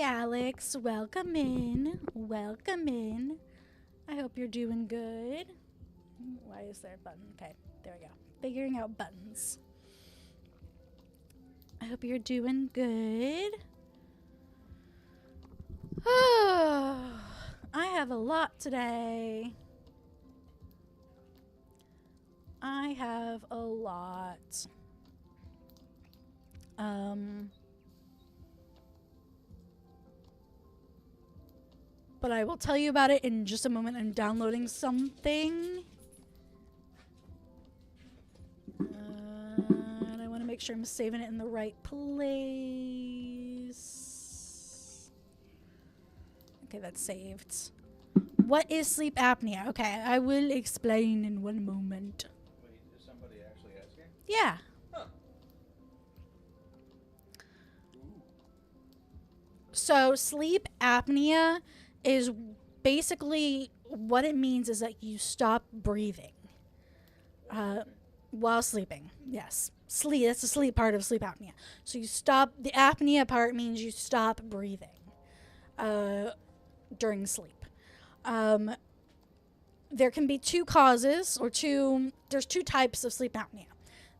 Hi, Alex. Welcome in. Welcome in. I hope you're doing good. Why is there a button? Okay, there we go. Figuring out buttons. I hope you're doing good. I have a lot today. I have a lot. But I will tell you about it in just a moment. I'm downloading something. And I want to make sure I'm saving it in the right place. Okay, that's saved. What is sleep apnea? Okay, I will explain in one moment. Wait, is somebody actually asking? Yeah. Huh. So sleep apnea is basically what it means is that you stop breathing while sleeping. Yes. Sleep. That's the sleep part of sleep apnea. So you stop. The apnea part means you stop breathing during sleep. There can be two causes there's two types of sleep apnea.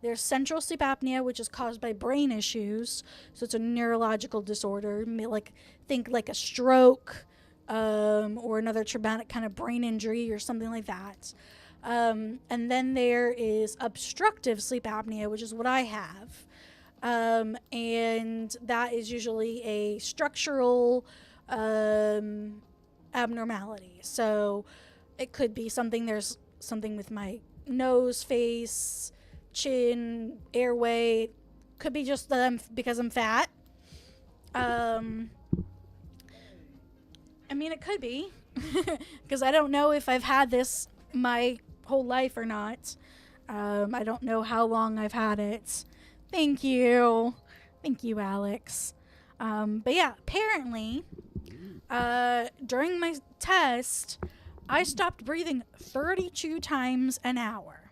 There's central sleep apnea, which is caused by brain issues. So it's a neurological disorder, think like a stroke or another traumatic kind of brain injury or something like that. And then there is obstructive sleep apnea, which is what I have. And that is usually a structural abnormality. So it could be there's something with my nose, face, chin, airway. Could be just that because I'm fat. I mean, it could be. Because I don't know if I've had this my whole life or not. I don't know how long I've had it. Thank you. Thank you, Alex. But yeah, apparently, during my test, I stopped breathing 32 times an hour.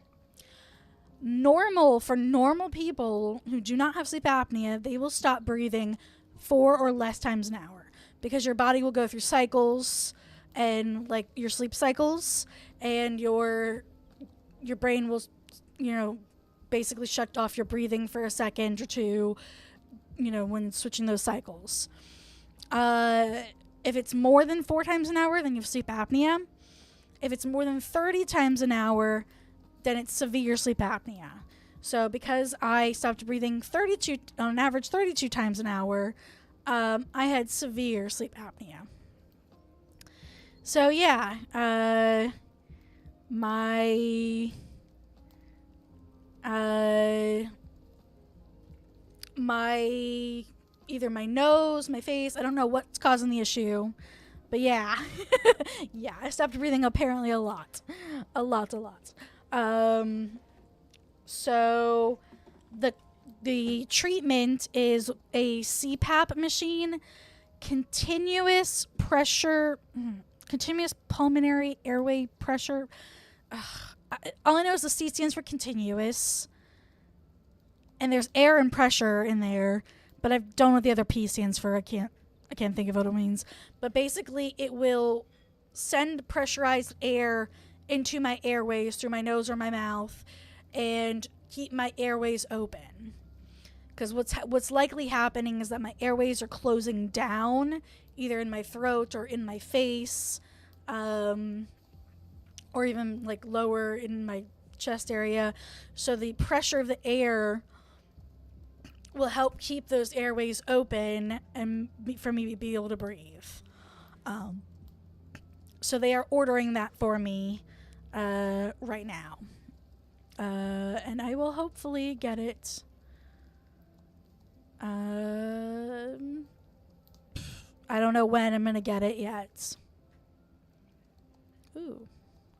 For normal people who do not have sleep apnea, they will stop breathing 4 or less times an hour because your body will go through cycles and like your sleep cycles, and your brain will, basically shut off your breathing for a second or two, when switching those cycles. If it's more than 4 times an hour, then you have sleep apnea. If it's more than 30 times an hour, then it's severe sleep apnea. So because I stopped breathing on average 32 times an hour, I had severe sleep apnea. So yeah, my either my nose, my face, I don't know what's causing the issue. But yeah, yeah, I stopped breathing apparently a lot. So the treatment is a CPAP machine, continuous pulmonary airway pressure. All I know is the C stands for continuous, and there's air and pressure in there, but I don't know what the other P stands for. I can't think of what it means. But basically, it will send pressurized air into my airways through my nose or my mouth and keep my airways open. Because what's likely happening is that my airways are closing down, either in my throat or in my face, or even like lower in my chest area. So the pressure of the air will help keep those airways open and for me to be able to breathe. So they are ordering that for me right now. And I will hopefully get it. I don't know when I'm going to get it yet. Ooh.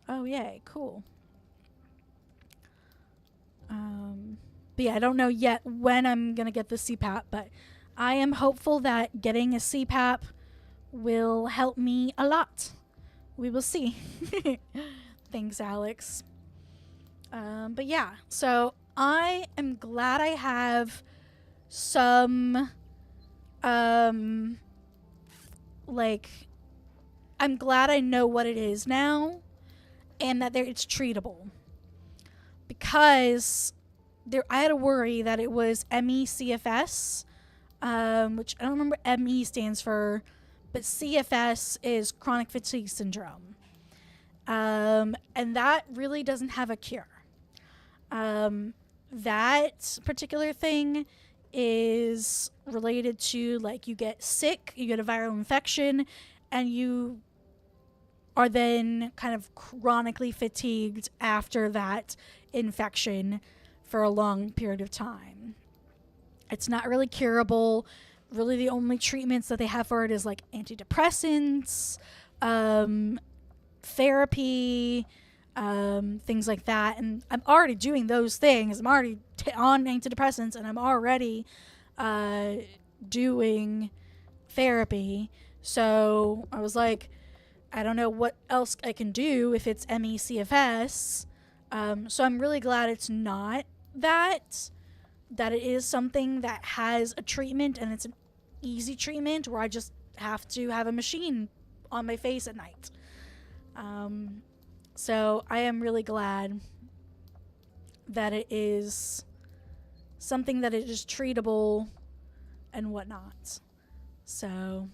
Oh, yay. Cool. But yeah, I don't know yet when I'm going to get the CPAP, but I am hopeful that getting a CPAP will help me a lot. We will see. Thanks, Alex. But yeah, so I am glad I have some like, I'm glad I know what it is now and that it's treatable. Because I had a worry that it was ME/CFS, which I don't remember ME stands for, but CFS is chronic fatigue syndrome. And that really doesn't have a cure. That particular thing is related to, like, you get sick, you get a viral infection, and you are then kind of chronically fatigued after that infection for a long period of time. It's not really curable. Really, the only treatments that they have for it is like antidepressants, therapy, things like that. And I'm already doing those things. I'm already on antidepressants, and I'm already doing therapy. So I was like, I don't know what else I can do if it's ME/CFS. So I'm really glad it's not that it is something that has a treatment, and it's an easy treatment where I just have to have a machine on my face at night. So I am really glad that it is something that is treatable and whatnot. So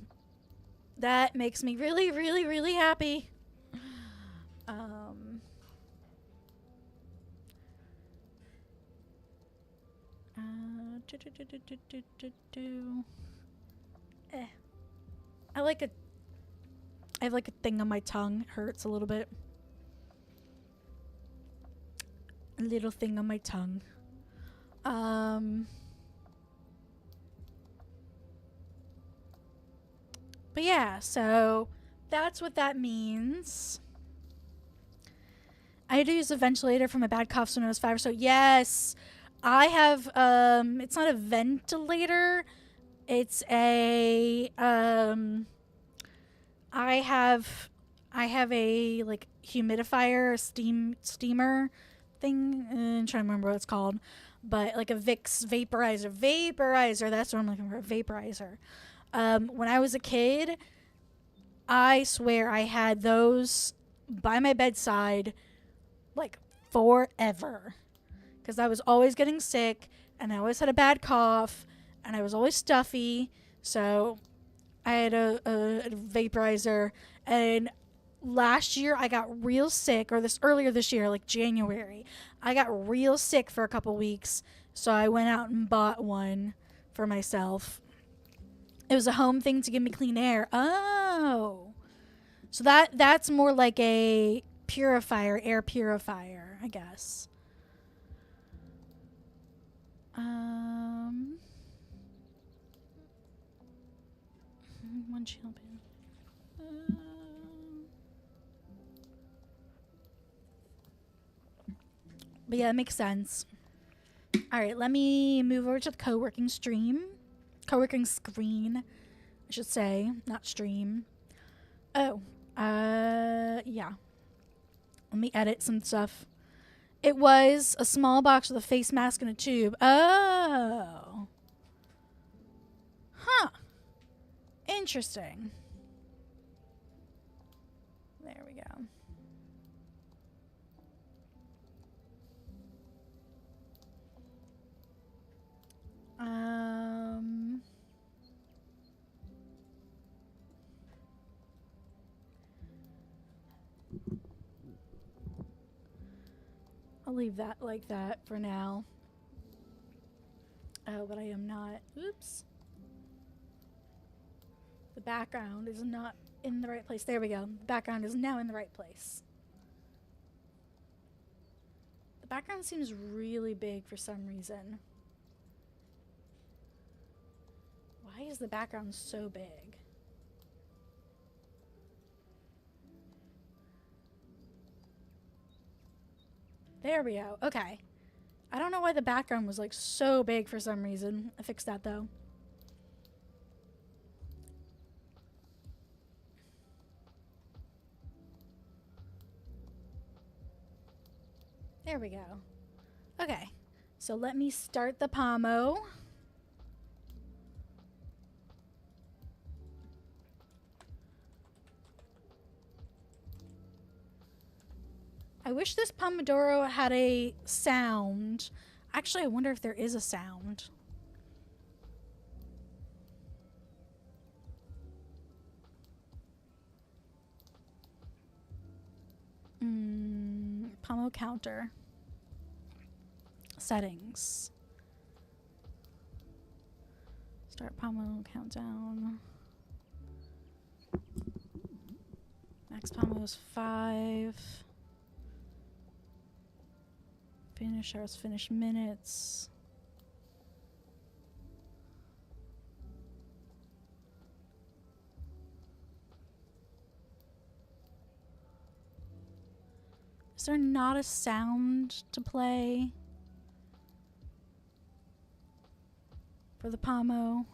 that makes me really, really, really happy. I have like a thing on my tongue. It hurts a little bit. A little thing on my tongue. But yeah, so that's what that means. I had to use a ventilator for my bad coughs when I was 5 or so. Yes, I have, it's not a ventilator. It's a, I have a, like, humidifier, a steamer thing. I'm trying to remember what it's called. But, like, a Vicks vaporizer. That's what I'm looking for, a vaporizer. When I was a kid, I swear I had those by my bedside, like, forever. Because I was always getting sick, and I always had a bad cough, and I was always stuffy. So I had a vaporizer. And last year I got real sick, or earlier this year, like January, I got real sick for a couple weeks. So I went out and bought one for myself. It was a home thing to give me clean air. Oh. So that's more like a air purifier, I guess. One channel pin. But yeah, it makes sense. All right, let me move over to the co-working screen, I should say, not stream. Oh, yeah. Let me edit some stuff. It was a small box with a face mask and a tube. Oh. Huh. Interesting. There we go. I'll leave that like that for now. Oh, but I am not. Oops. The background is not in the right place. There we go. The background is now in the right place. The background seems really big for some reason. Why is the background so big? There we go. Okay. I don't know why the background was like so big for some reason. I fixed that though. There we go. Okay. So let me start the Pomo. wish this Pomodoro had a sound. Actually, I wonder if there is a sound. Pomo counter. Settings. Start Pomo countdown. Max Pomo is 5. Finish hours, finish minutes. Is there not a sound to play for the Pomo?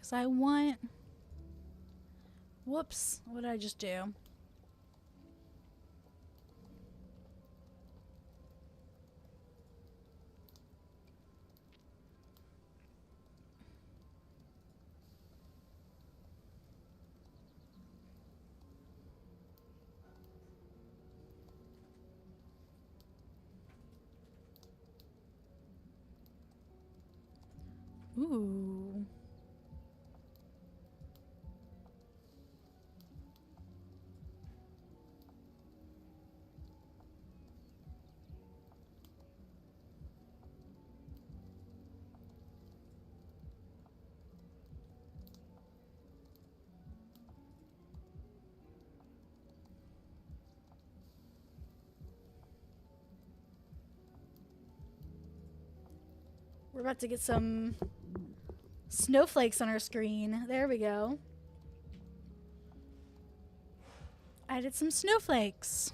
Because I want... Whoops. What did I just do? Ooh. We're about to get some snowflakes on our screen. There we go. I did some snowflakes.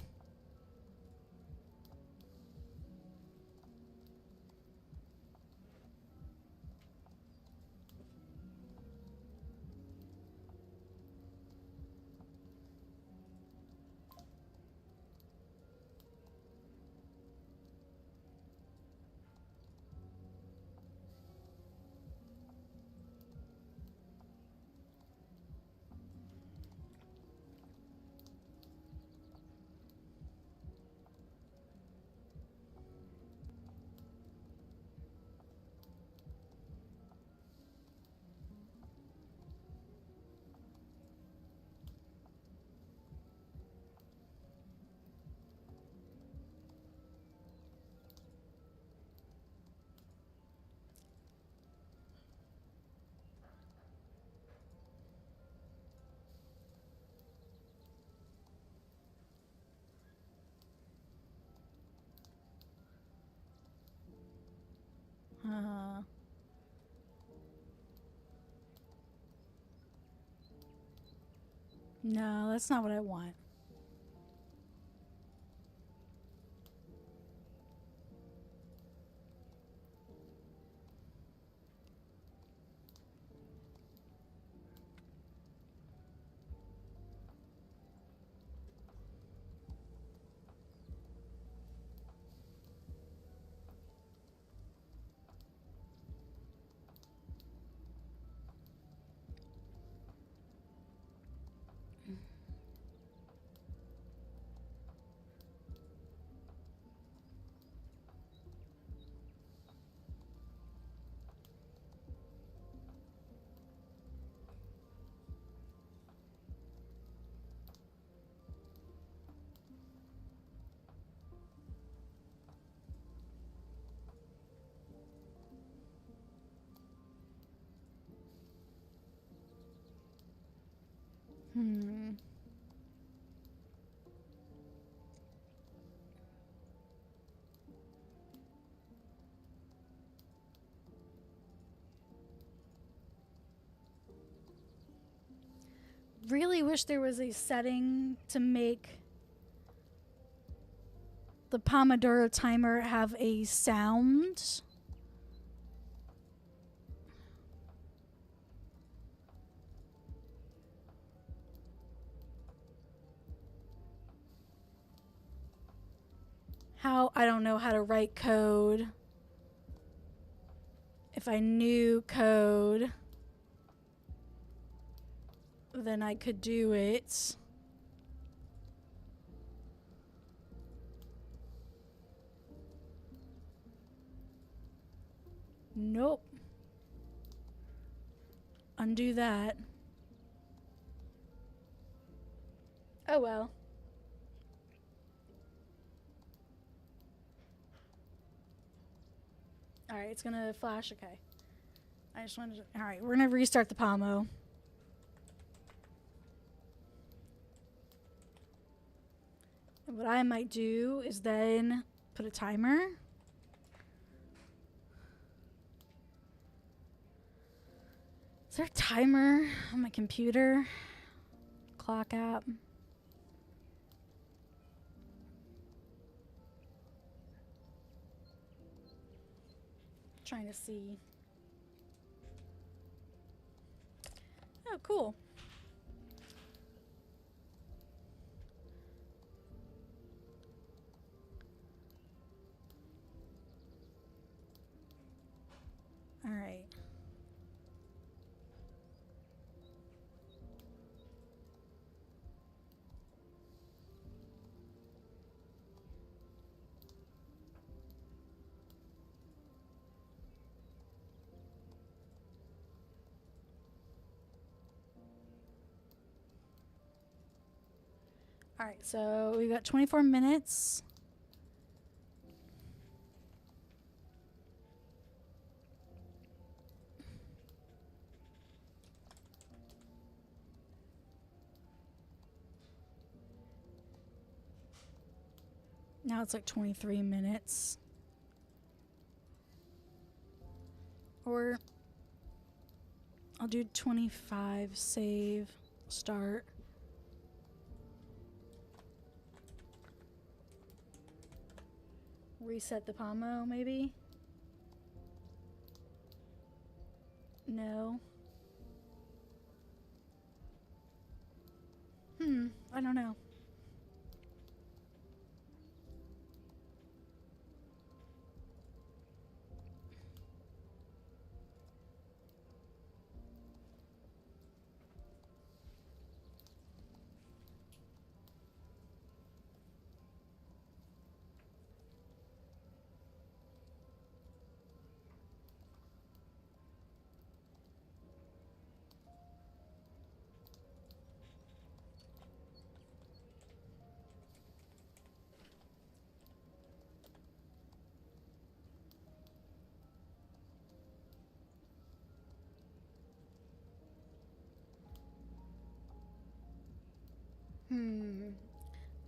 No, that's not what I want. really wish there was a setting to make the Pomodoro timer have a sound. I don't know how to write code. If I knew code, then I could do it. Nope. Undo that. Oh well. Alright, it's gonna flash. Okay. I just wanted to. Alright, we're gonna restart the Pomo. And what I might do is then put a timer. Is there a timer on my computer? Clock app. Trying to see. Oh, cool. All right. All right, so we got 24 minutes. Now it's like 23 minutes. Or I'll do 25, save, start. Reset the Pomo, maybe? No. I don't know.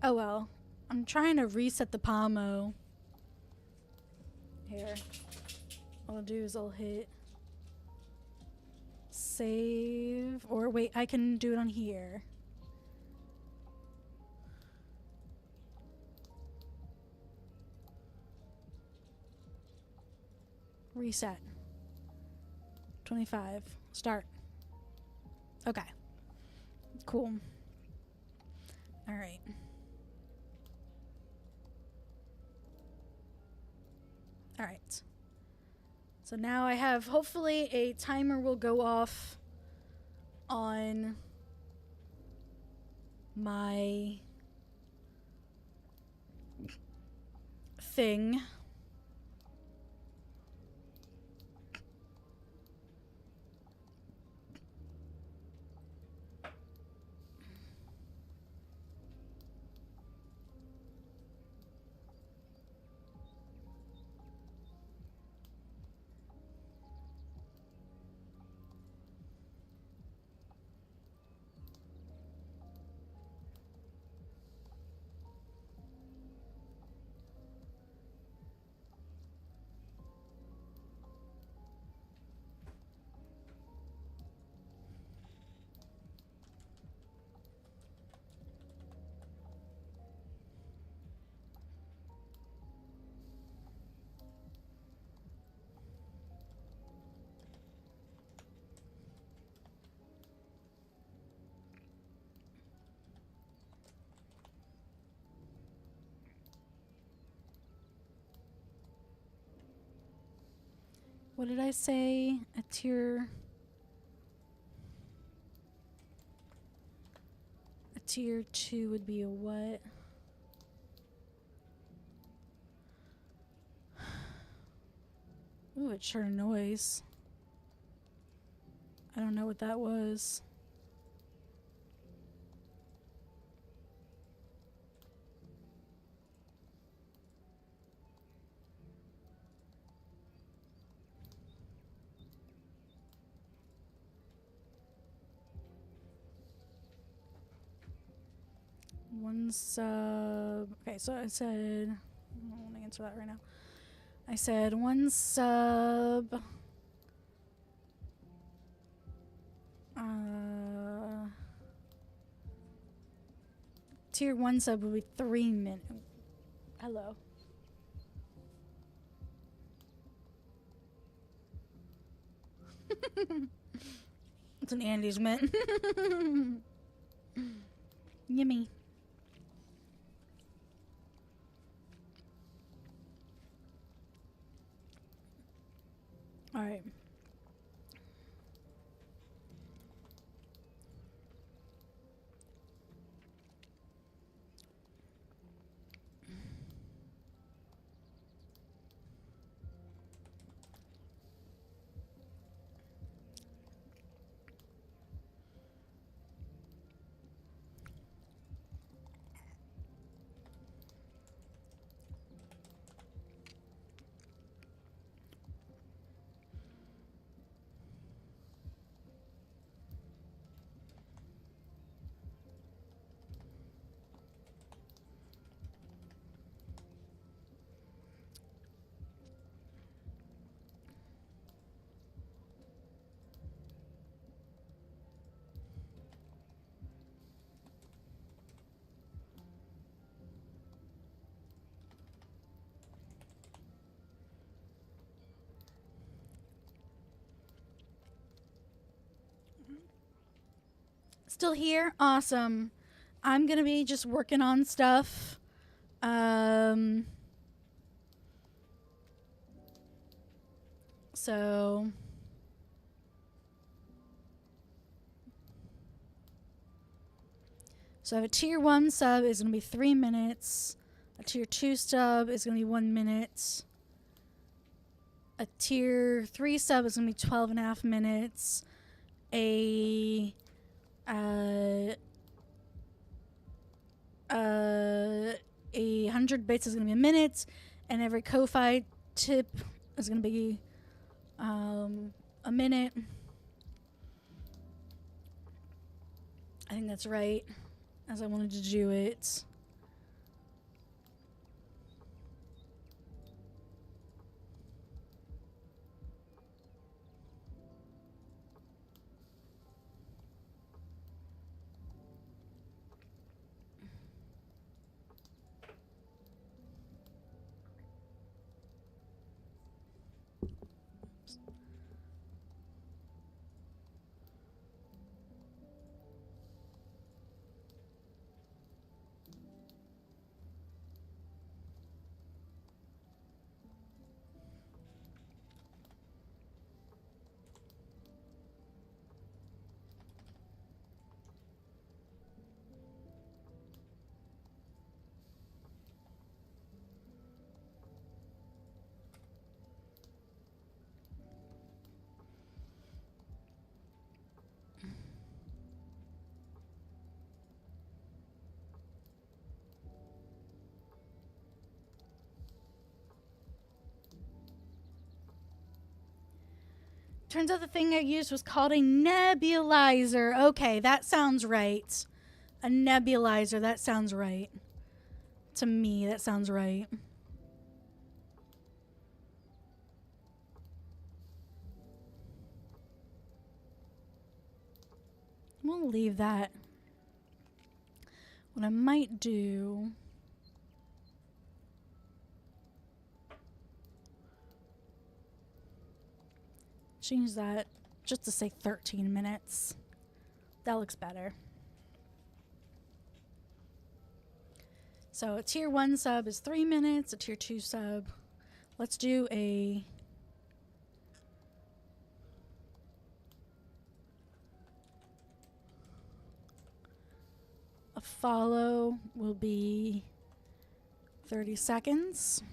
Oh well. I'm trying to reset the Pomo. Here. All I'll do is I'll hit save. Or wait, I can do it on here. Reset. 25. Start. Okay. Cool. All right. All right. So now I have, hopefully a timer will go off on my thing. What did I say? A tier 2 would be a what? Ooh, it sure noise. I don't know what that was. One sub. Okay, so I said. I don't want to answer that right now. I said one sub. Tier 1 sub would be 3 minutes. Hello. It's an Andy's mint. Yummy. All right. Still here? Awesome. I'm going to be just working on stuff. So I have a tier 1 sub is going to be 3 minutes. A tier 2 sub is going to be 1 minute. A tier 3 sub is going to be 12 and a half minutes. A 100 bits is going to be a minute, and every Ko-Fi tip is going to be a minute. I think that's right, as I wanted to do it. Turns out the thing I used was called a nebulizer. Okay, that sounds right. A nebulizer, that sounds right. To me, that sounds right. We'll leave that. What I might do... change that just to say 13 minutes. That looks better. So a tier 1 sub is 3 minutes, a tier 2 sub. Let's do a follow will be 30 seconds.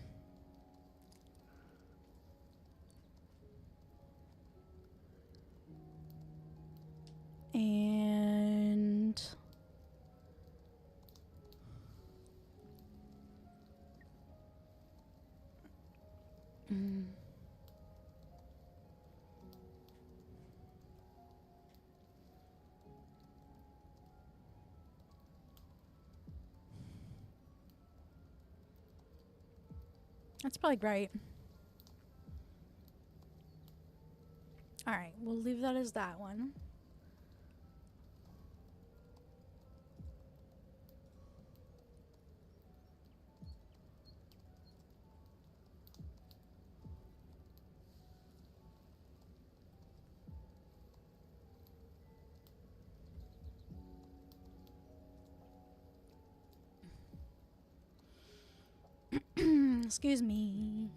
And that's probably great. All right, we'll leave that as that one. Excuse me.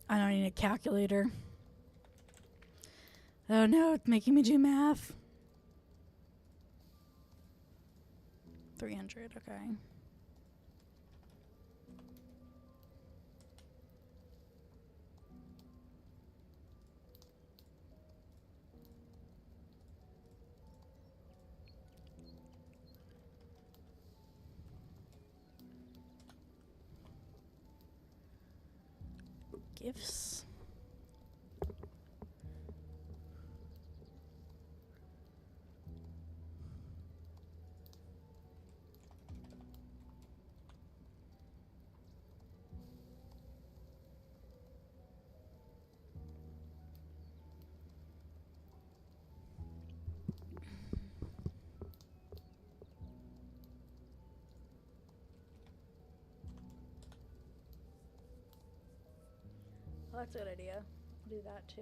I don't need a calculator. Oh no, it's making me do math. 300, okay. Gifts. Well, that's a good idea. I'll do that too.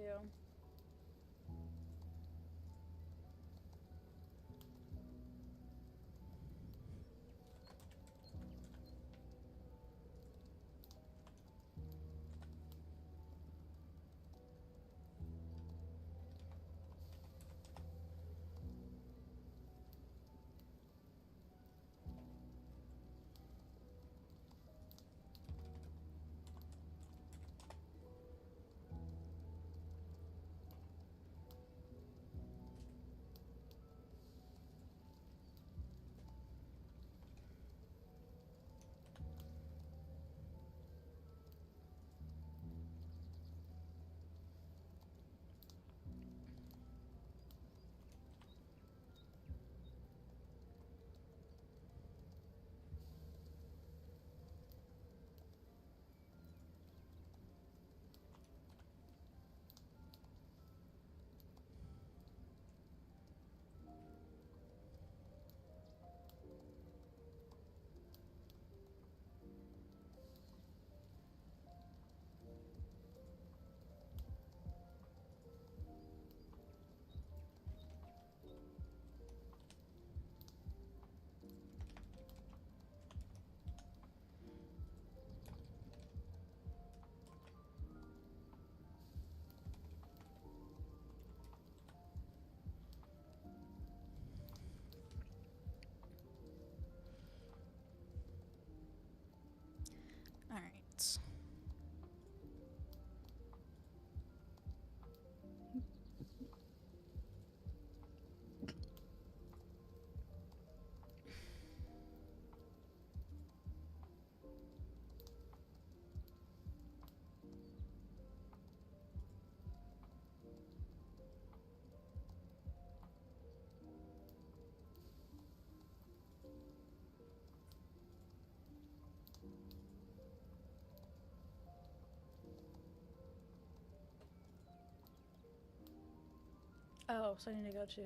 Oh, so I need to go to...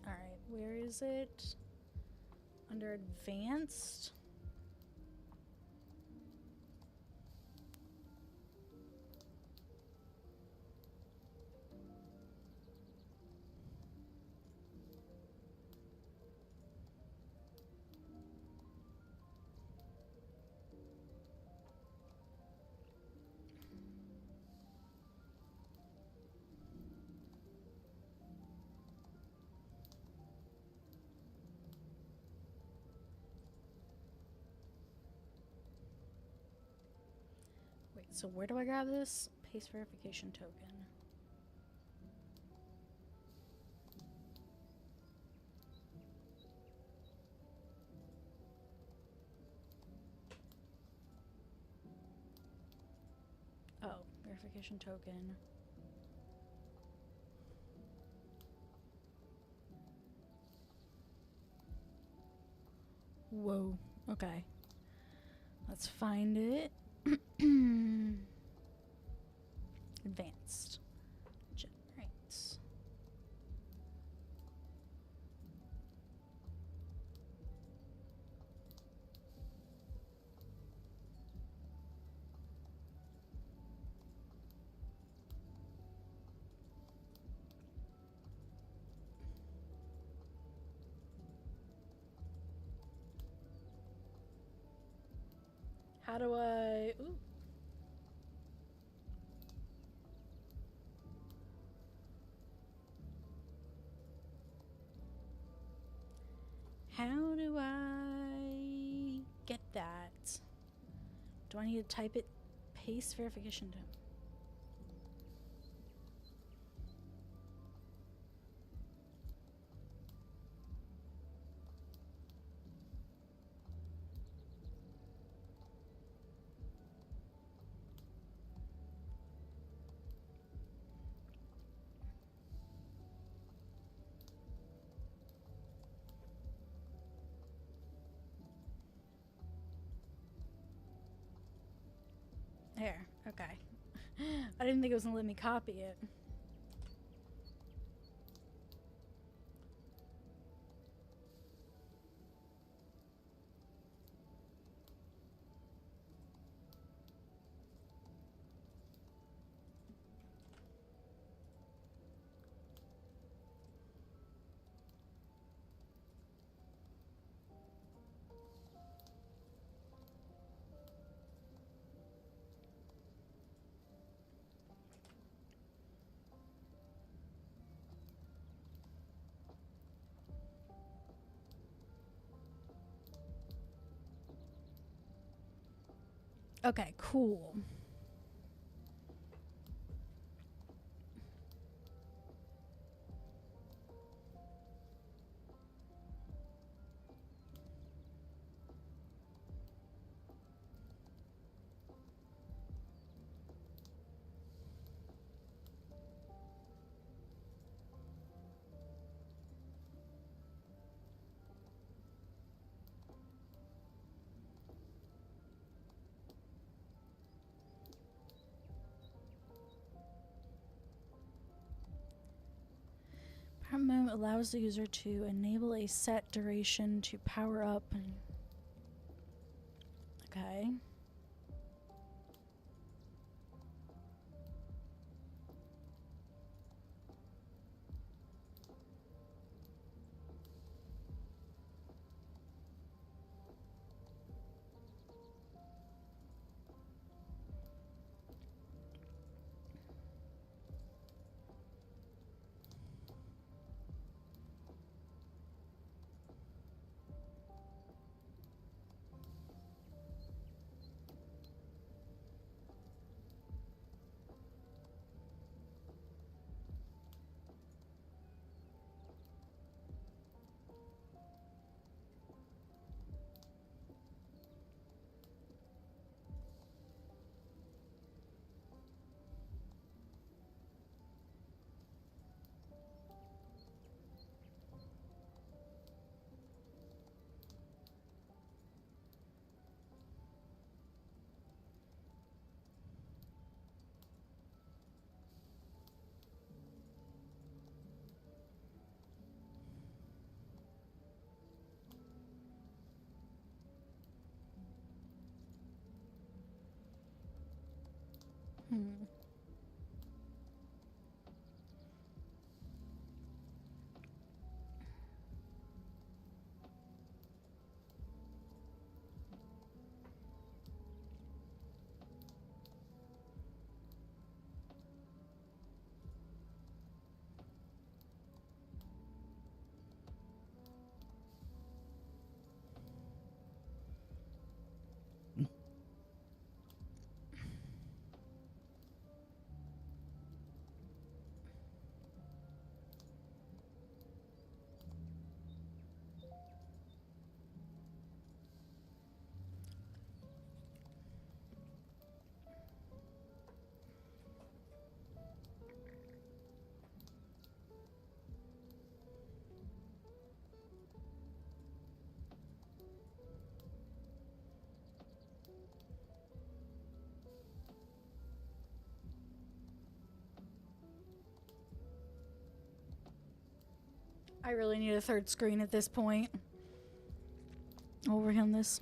Alright, where is it? Under advanced? Wait, so where do I grab this? Paste verification token. Oh, verification token. Whoa, okay. Let's find it. Advanced. Generates. How do I... Ooh. How do I get that? Do I need to type it? Paste verification token. There, okay. I didn't think it was gonna let me copy it. Okay, cool. Power mode allows the user to enable a set duration to power up. Okay. Hmm. I really need a third screen at this point. I'll work on this.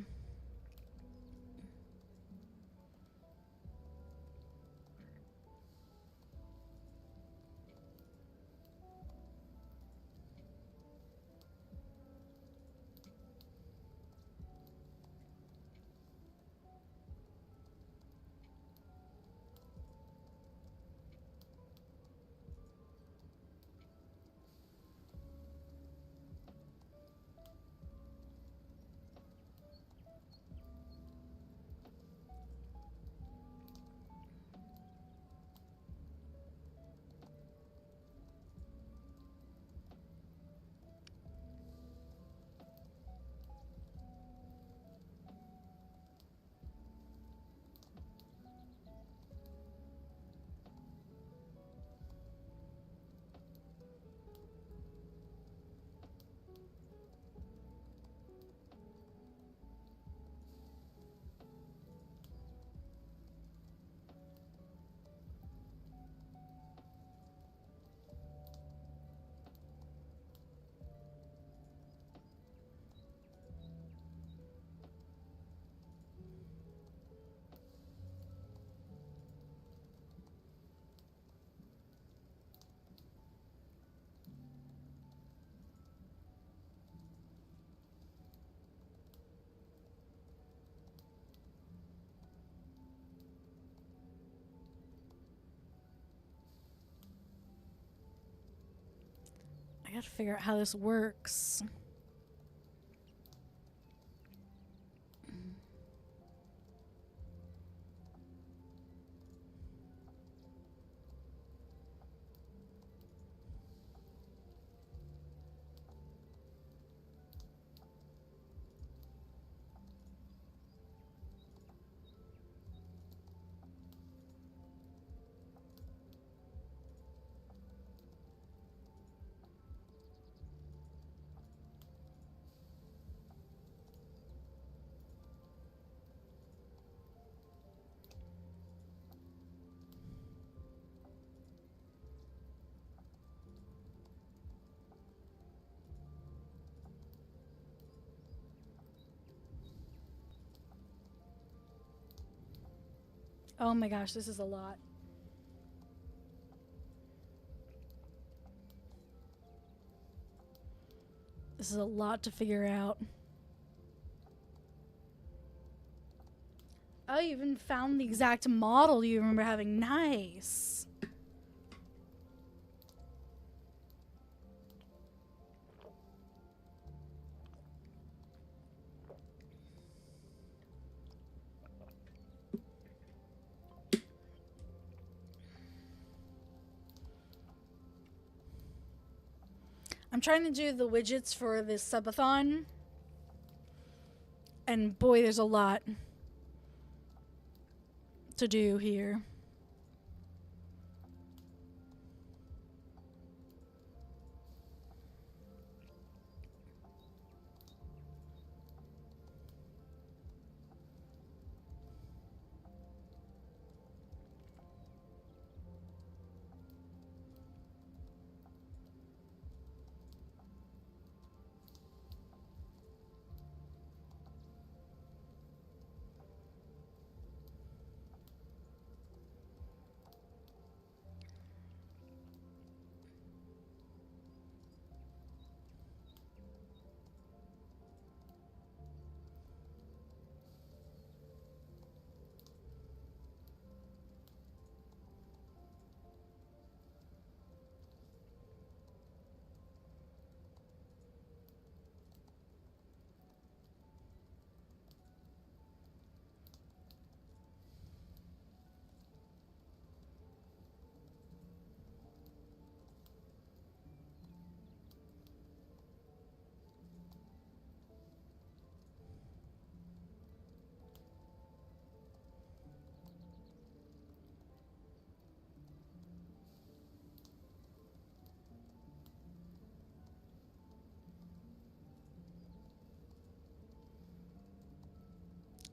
I gotta figure out how this works. Oh my gosh, this is a lot. This is a lot to figure out. I even found the exact model you remember having. Nice. I'm trying to do the widgets for this subathon. And boy, there's a lot to do here.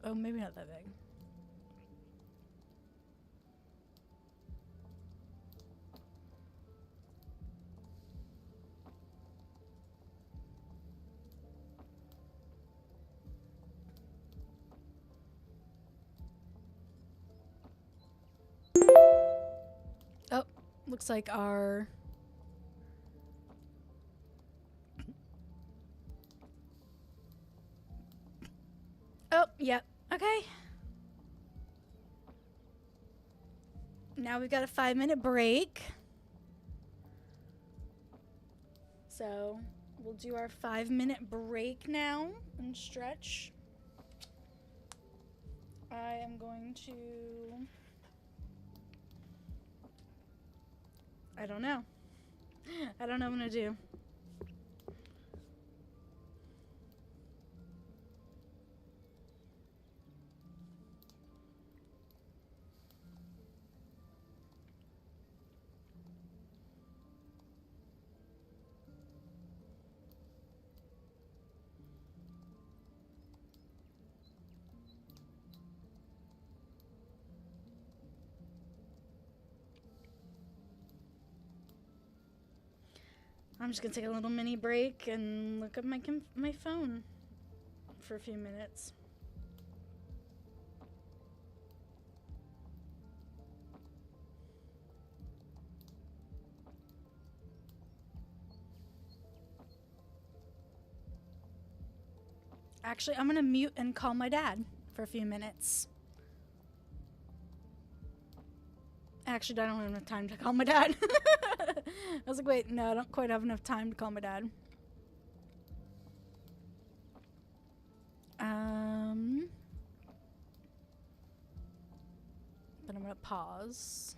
Oh, maybe not that big. Oh, looks like our... Oh, yep. Okay. Now we've got a 5-minute break. So we'll do our 5-minute break now and stretch. I am going to... I don't know. I don't know what I'm going to do. I'm just going to take a little mini break and look at my phone for a few minutes. Actually, I'm going to mute and call my dad for a few minutes. Actually, I don't have enough time to call my dad. I was like, wait, no, I don't quite have enough time to call my dad. But I'm going to pause.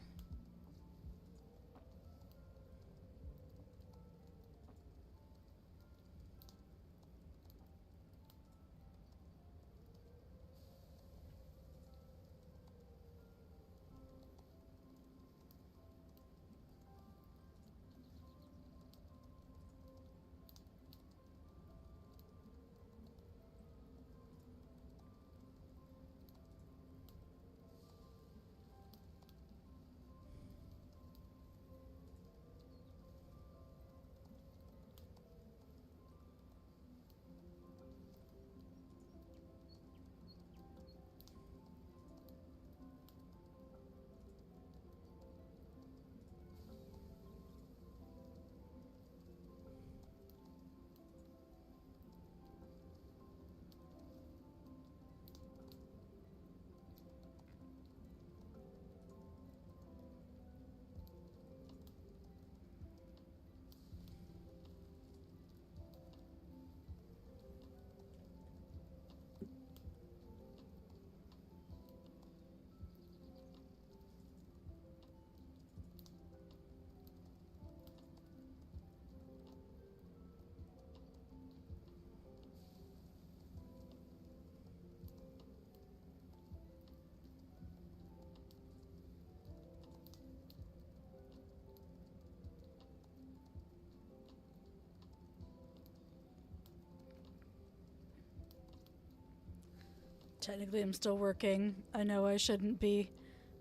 Technically, I'm still working. I know I shouldn't be,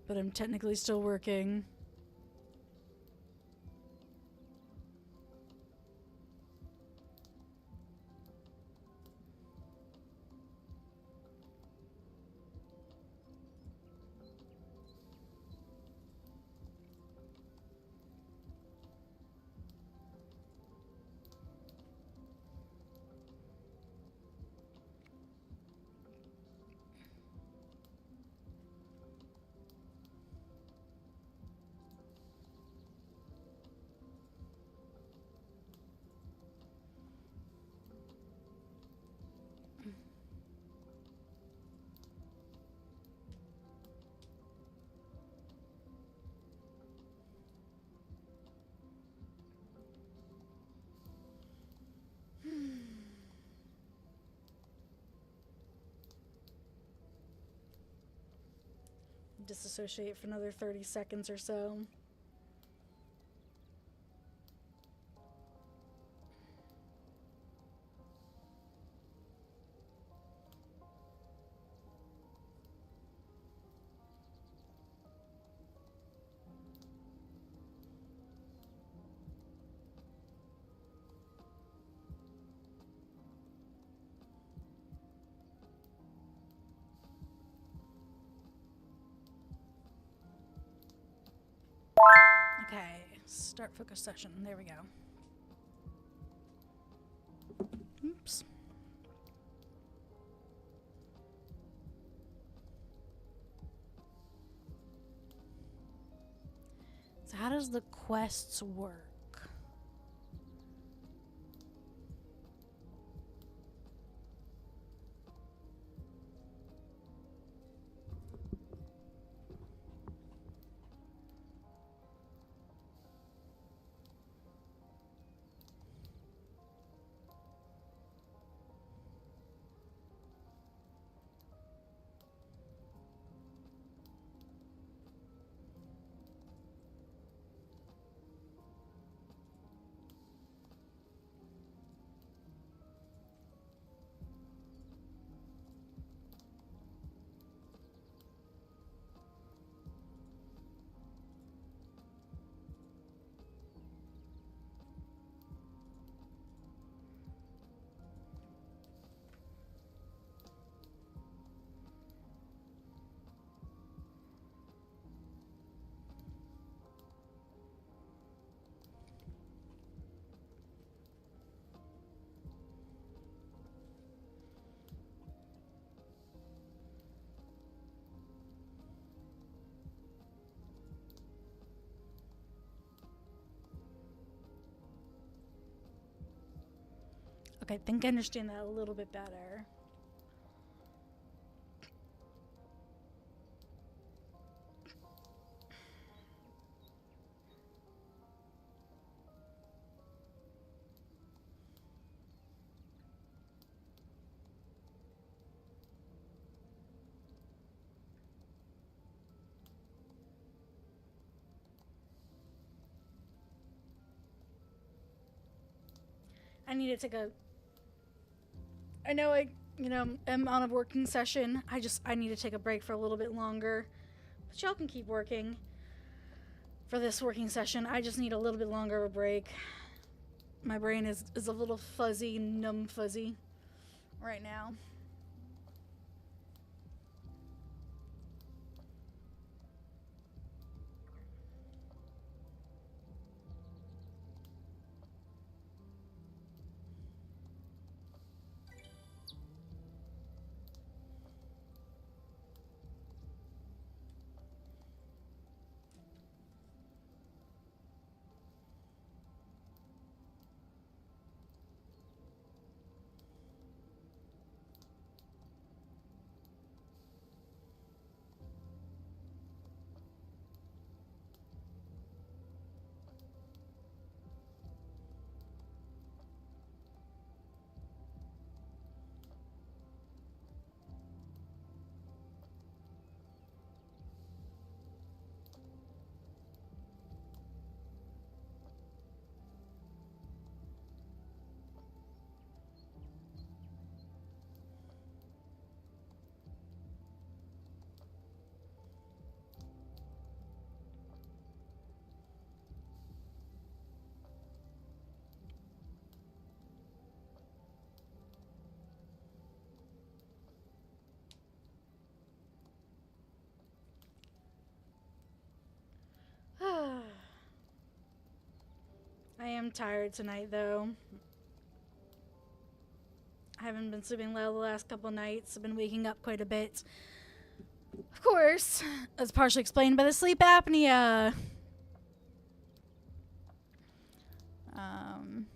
but I'm technically still working. Disassociate for another 30 seconds or so. Okay, start focus session. There we go. Oops. So how does the quests work? Okay, I think I understand that a little bit better. I need to take a... I know am on a working session. I need to take a break for a little bit longer. But y'all can keep working for this working session. I just need a little bit longer of a break. My brain is a little fuzzy, numb fuzzy right now. I am tired tonight, though. I haven't been sleeping well the last couple nights. I've been waking up quite a bit. Of course, as partially explained by the sleep apnea. Um,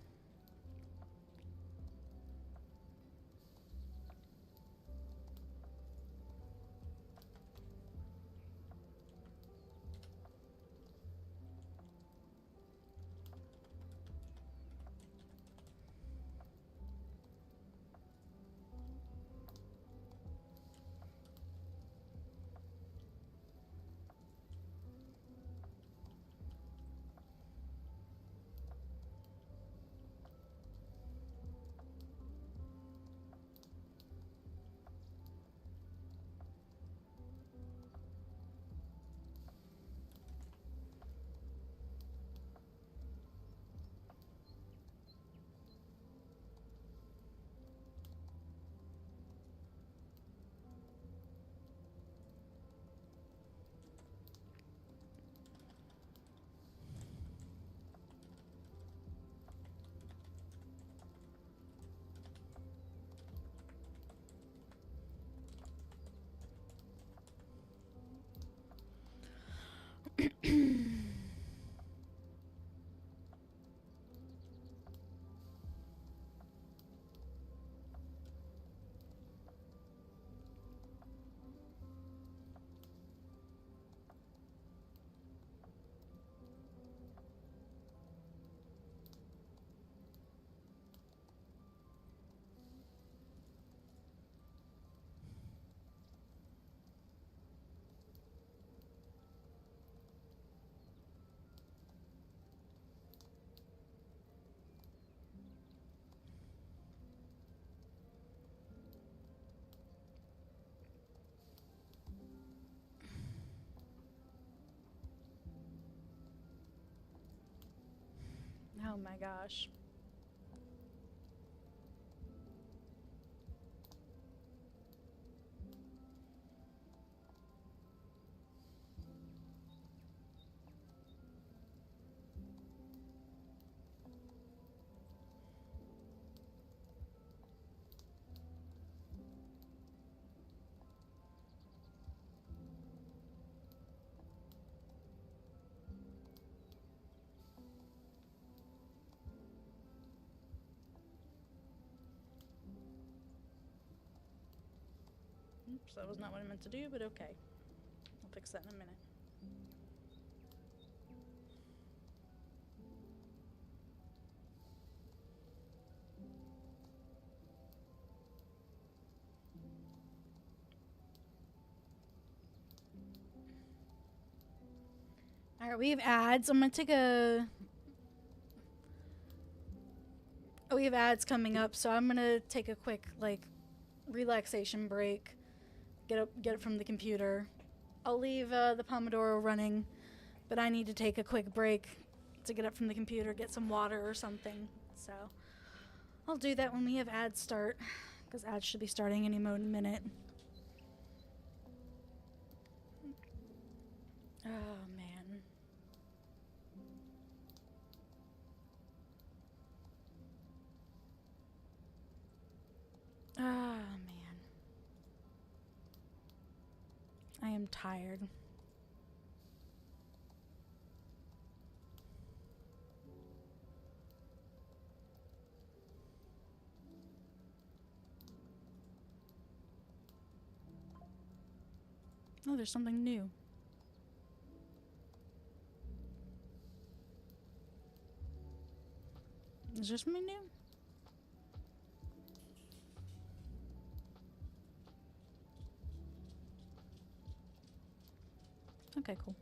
Oh my gosh. Oops, that was not what I meant to do, but okay. I'll fix that in a minute. Alright, we have ads. I'm gonna take a... Oh, we have ads coming up, so I'm gonna take a quick, like, relaxation break. Get it from the computer. I'll leave the Pomodoro running, but I need to take a quick break to get up from the computer, get some water or something. So I'll do that when we have ads start, because ads should be starting any minute. Oh, man. Oh, man. I am tired. Oh, there's something new. Is there something new? Okay, cool.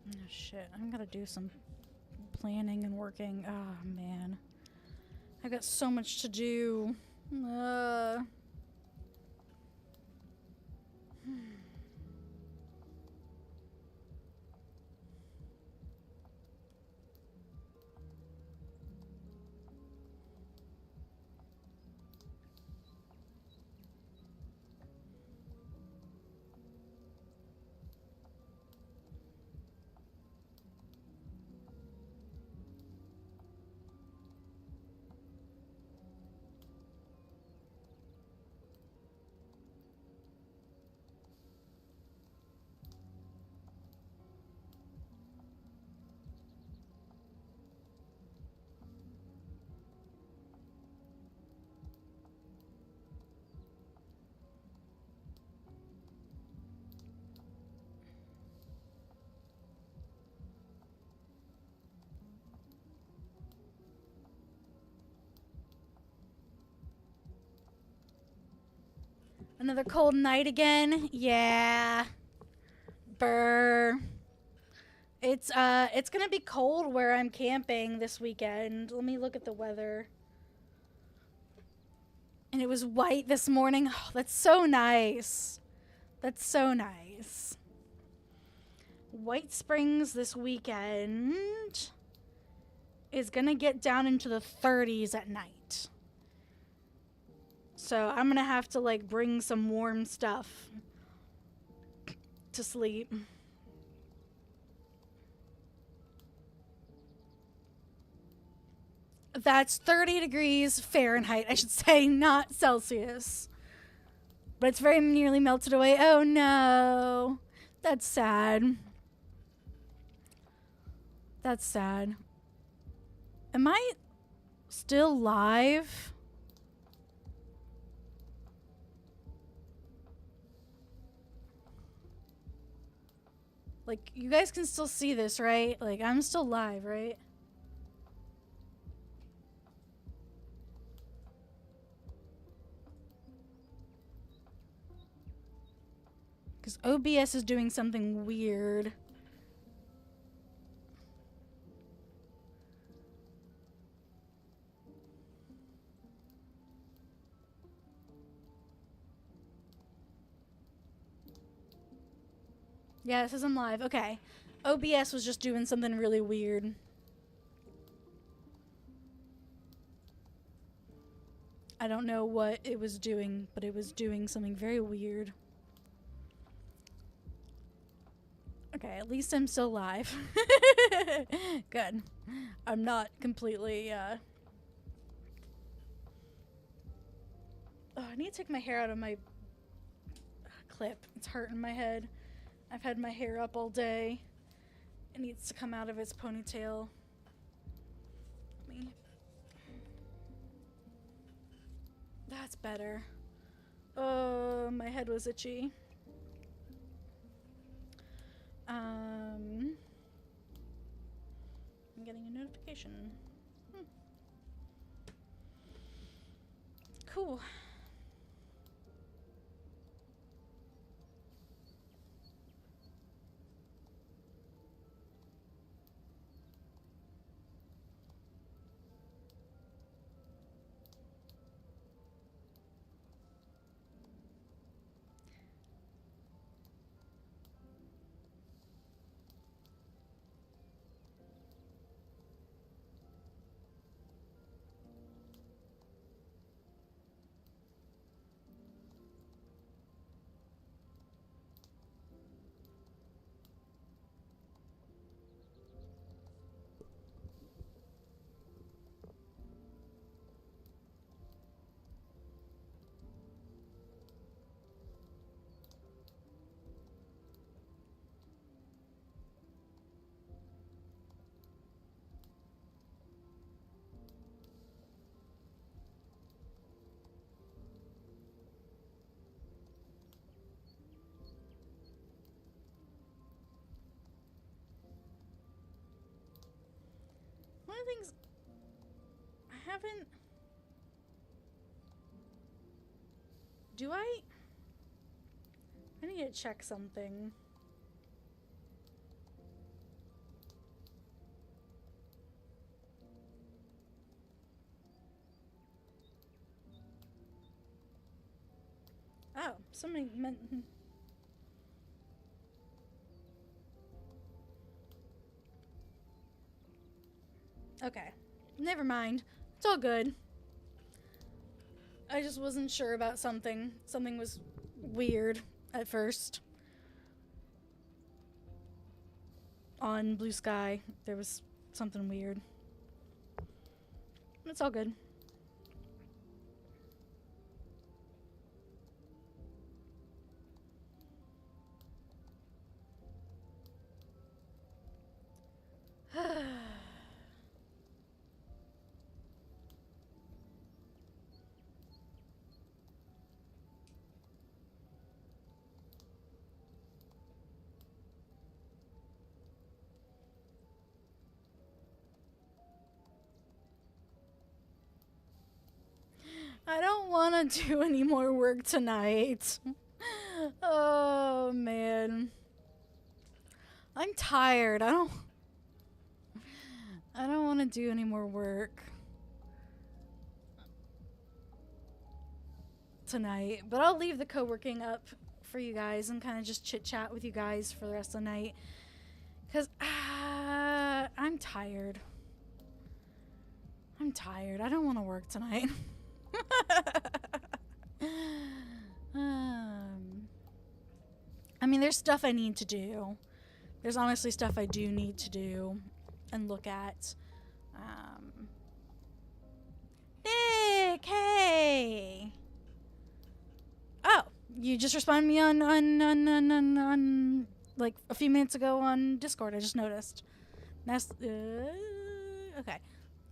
Oh, shit. I'm gonna do some planning and working. Oh, man. I've got so much to do. Another cold night again. Yeah. Brr. It's gonna be cold where I'm camping this weekend. Let me look at the weather. And it was white this morning. Oh, that's so nice. That's so nice. White Springs this weekend is gonna get down into the 30s at night. So I'm gonna have to like bring some warm stuff to sleep. That's 30 degrees Fahrenheit, I should say, not Celsius. But it's very nearly melted away. Oh no. That's sad. That's sad. Am I still live? Like, you guys can still see this, right? Like, I'm still live, right? Because OBS is doing something weird. Yeah, it says I'm live. Okay. OBS was just doing something really weird. I don't know what it was doing, but it was doing something very weird. Okay, at least I'm still live. Good. I'm not completely, Oh, I need to take my hair out of my clip. It's hurting my head. I've had my hair up all day. It needs to come out of its ponytail. Let me... That's better. Oh, my head was itchy. I'm getting a notification. Cool. One of the things I haven't... Do I need to check something. Oh, somebody meant... Okay. Never mind. It's all good. I just wasn't sure about something. Something was weird at first. On Blue Sky, there was something weird. It's all good. want to do any more work tonight. Oh, man. I'm tired. I don't want to do any more work tonight, but I'll leave the co-working up for you guys and kind of just chit chat with you guys for the rest of the night, because I'm tired. I don't want to work tonight. I mean, there's stuff I need to do. There's honestly stuff I do need to do and look at. Nick, hey! Oh, you just responded me on like a few minutes ago on Discord. I just noticed. That's okay.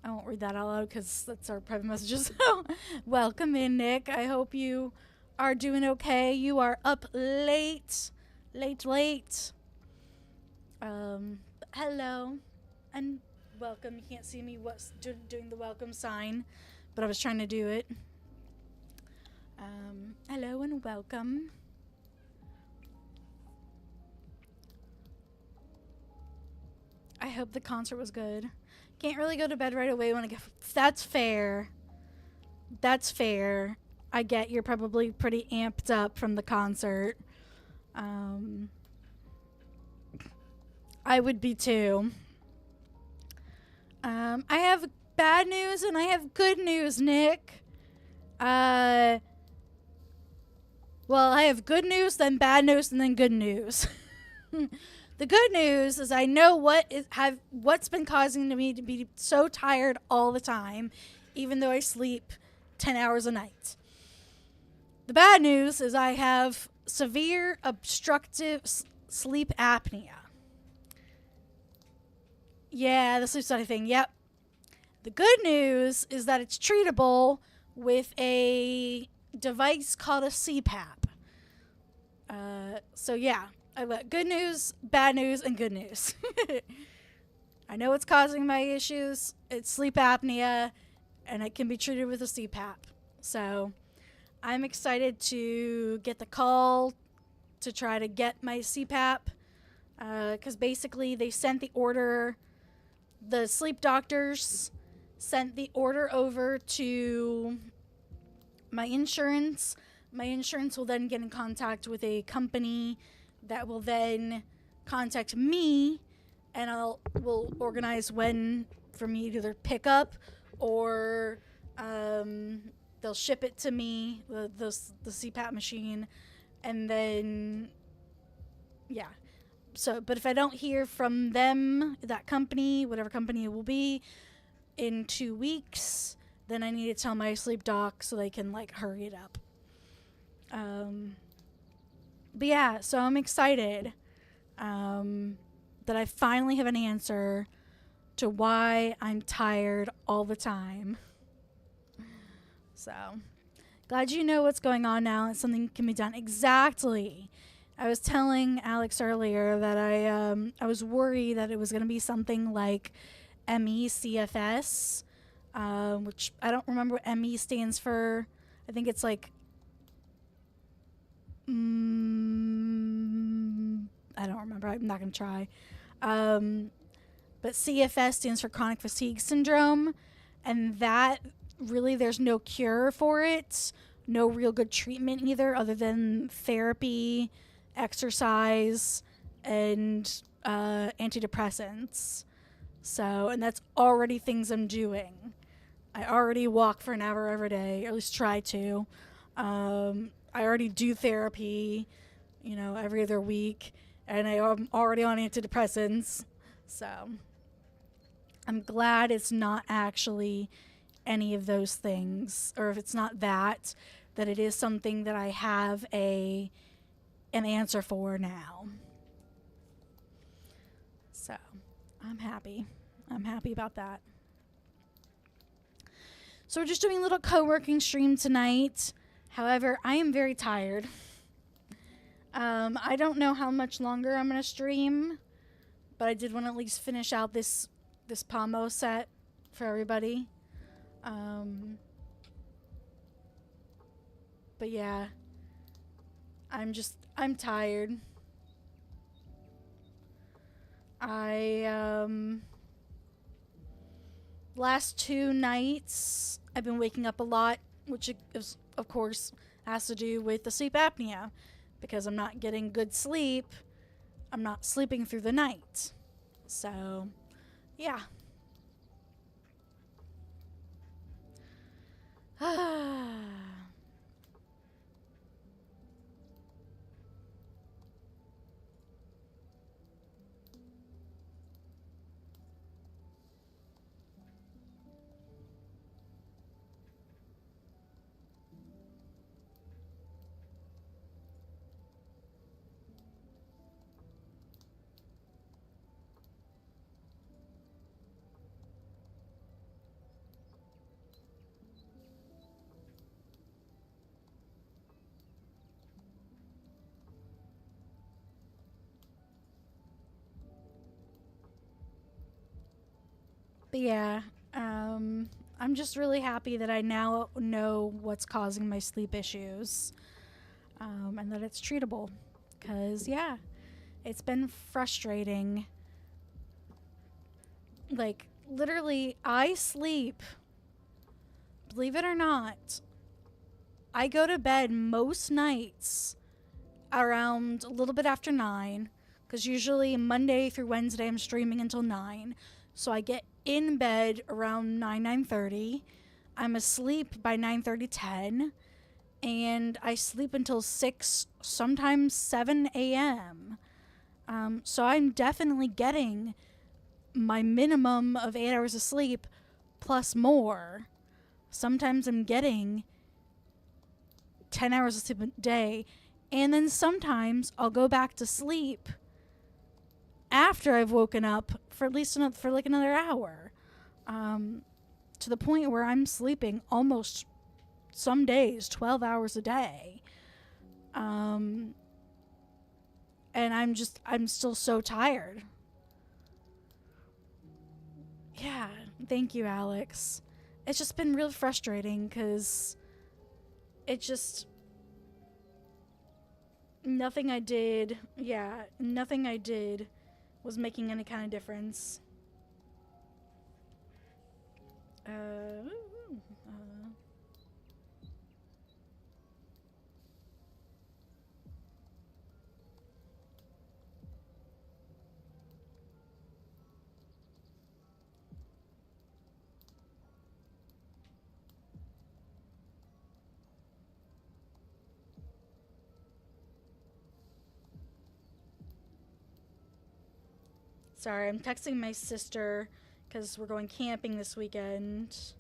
I won't read that out loud because that's our private messages. Welcome in, Nick. I hope you are doing okay. You are up late. Hello and welcome. You can't see me doing the welcome sign, but I was trying to do it. Hello and welcome. I hope the concert was good. Can't really go to bed right away when I get... That's fair. I get you're probably pretty amped up from the concert. I would be too. I have bad news and I have good news, Nick. Well, I have good news, then bad news, and then good news. The good news is I know what's been causing me to be so tired all the time, even though I sleep 10 hours a night. The bad news is I have severe obstructive sleep apnea. Yeah, the sleep study thing, yep. The good news is that it's treatable with a device called a CPAP. So yeah, I've got good news, bad news, and good news. I know what's causing my issues. It's sleep apnea, and it can be treated with a CPAP. So I'm excited to get the call to try to get my CPAP, because basically they sent the order, the sleep doctors sent the order over to my insurance. My insurance will then get in contact with a company that will then contact me, and we'll organize when for me to either pick up or they'll ship it to me, the CPAP machine, and then yeah. So, but if I don't hear from them, that company, whatever company it will be, in 2 weeks, then I need to tell my sleep doc so they can like hurry it up. But yeah, so I'm excited that I finally have an answer to why I'm tired all the time. So glad you know what's going on now and something can be done. Exactly. I was telling Alex earlier that I was worried that it was going to be something like MECFS, which I don't remember what ME stands for. I think it's like I don't remember. I'm not going to try. But CFS stands for chronic fatigue syndrome, and that really there's no cure for it, no real good treatment either, other than therapy, exercise, and antidepressants. So, and that's already things I'm doing. I already walk for an hour every day, or at least try to. I already do therapy, every other week, and I'm already on antidepressants. So I'm glad it's not actually any of those things, or if it's not that it is something that I have an answer for now. So I'm happy. I'm happy about that. So we're just doing a little co-working stream tonight. However, I am very tired. I don't know how much longer I'm going to stream, but I did want to at least finish out this Pomo set for everybody. But yeah, I'm tired. I, last 2 nights, I've been waking up a lot, which is, of course, has to do with the sleep apnea. Because I'm not getting good sleep, I'm not sleeping through the night. So, yeah. But yeah, I'm just really happy that I now know what's causing my sleep issues, and that it's treatable. Because, yeah, it's been frustrating. Like, literally, I sleep, believe it or not, I go to bed most nights around a little bit after 9, because usually Monday through Wednesday I'm streaming until 9. So I get in bed around 9:30. I'm asleep by 9:30, 10, and I sleep until 6, sometimes 7 a.m. So I'm definitely getting my minimum of 8 hours of sleep plus more. Sometimes I'm getting 10 hours of sleep a day, and then sometimes I'll go back to sleep after I've woken up for at least for like another hour, to the point where I'm sleeping almost some days 12 hours a day, and I'm still so tired. Yeah, thank you, Alex. It's just been real frustrating because it just nothing I did was making any kind of difference. Uh, Sorry, I'm texting my sister because we're going camping this weekend.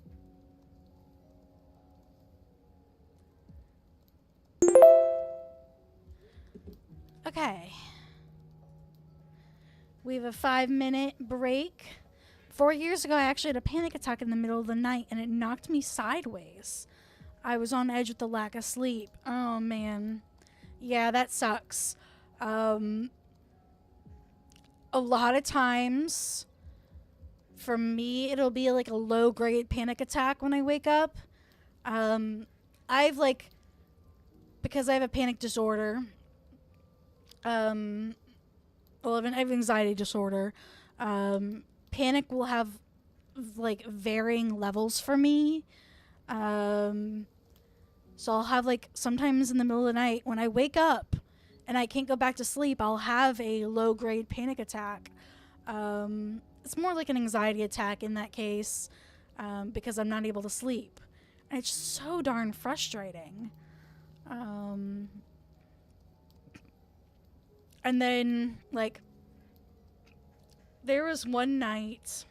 Okay. We have a 5-minute break. 4 years ago, I actually had a panic attack in the middle of the night and it knocked me sideways. I was on edge with the lack of sleep. Oh, man. Yeah, that sucks. A lot of times, for me, it'll be like a low-grade panic attack when I wake up. I've like, because I have a panic disorder, well, I have anxiety disorder. Panic will have like varying levels for me. So I'll have like sometimes in the middle of the night when I wake up and I can't go back to sleep, I'll have a low grade panic attack. It's more like an anxiety attack in that case, because I'm not able to sleep. And it's so darn frustrating. And then, like, there was one night.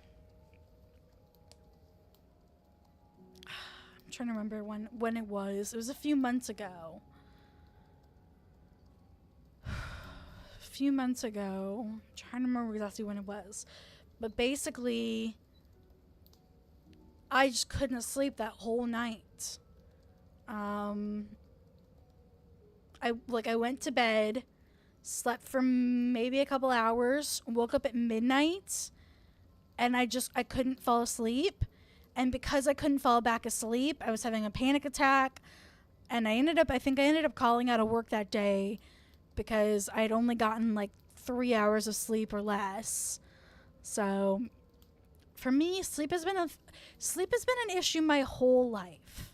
I'm trying to remember when it was. It was a few months ago. I'm trying to remember exactly when it was. But basically, I just couldn't sleep that whole night. I went to bed, slept for maybe a couple hours, woke up at midnight, and I couldn't fall asleep. And because I couldn't fall back asleep, I was having a panic attack, And I think I ended up calling out of work that day because I had only gotten like 3 hours of sleep or less. So for me, sleep has been an issue my whole life.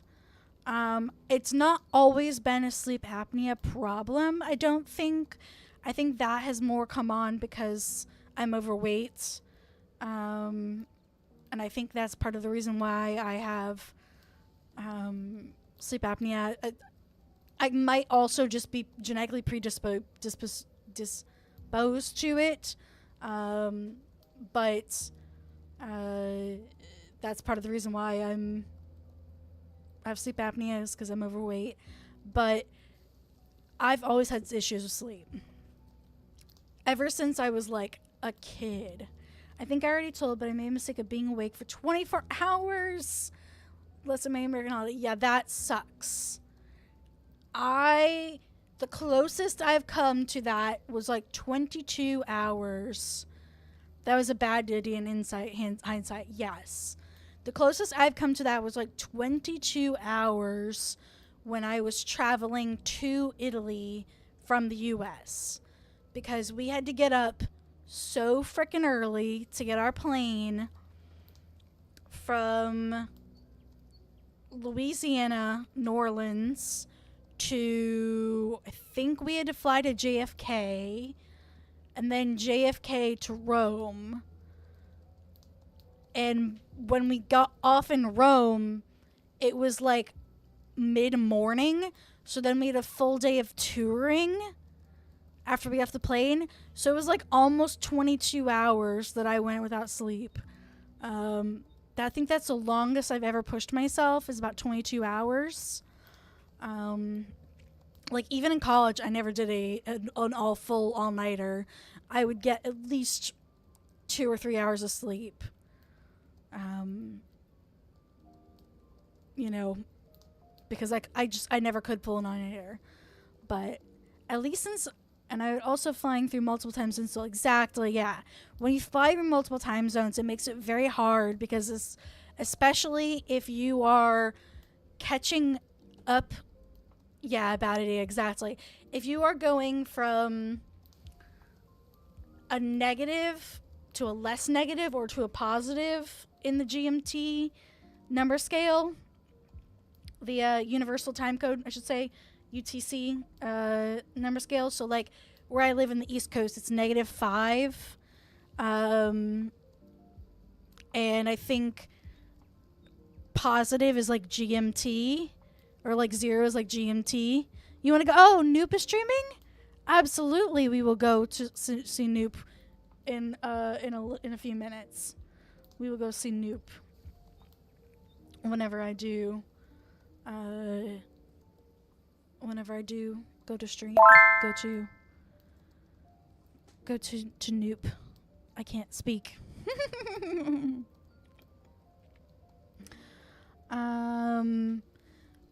It's not always been a sleep apnea problem, I don't think. I think that has more come on because I'm overweight. And I think that's part of the reason why I have sleep apnea. I might also just be genetically disposed to it. But that's part of the reason why I have sleep apnea is because I'm overweight. But I've always had issues with sleep. Ever since I was like a kid. I think I already told, but I made a mistake of being awake for 24 hours. Less than my American holiday. Yeah, that sucks. The closest I've come to that was like 22 hours. That was a bad idea in hindsight, yes. The closest I've come to that was like 22 hours when I was traveling to Italy from the US. Because we had to get up so freaking early to get our plane from Louisiana, New Orleans, to, I think we had to fly to JFK, and then JFK to Rome. And when we got off in Rome, it was like mid-morning, so then we had a full day of touring after we got off the plane. So it was like almost 22 hours that I went without sleep. I think that's the longest I've ever pushed myself, is about 22 hours. Like even in college, I never did an all-nighter. I would get at least 2 or 3 hours of sleep. You know, because like I never could pull an all-nighter. But at least and I also flying through multiple time zones. So exactly, yeah. When you fly through multiple time zones, it makes it very hard because especially if you are catching up. Yeah, bad idea, exactly. If you are going from a negative to a less negative or to a positive in the GMT number scale, the Universal Time Code, I should say, UTC number scale. So like where I live in the East Coast, it's -5. And I think positive is like GMT, or like 0 is like GMT. You want to go, oh, Noop is streaming? Absolutely, we will go to see Noop in a few minutes. We will go see Noop whenever I do go to stream, go to Noop. I can't speak.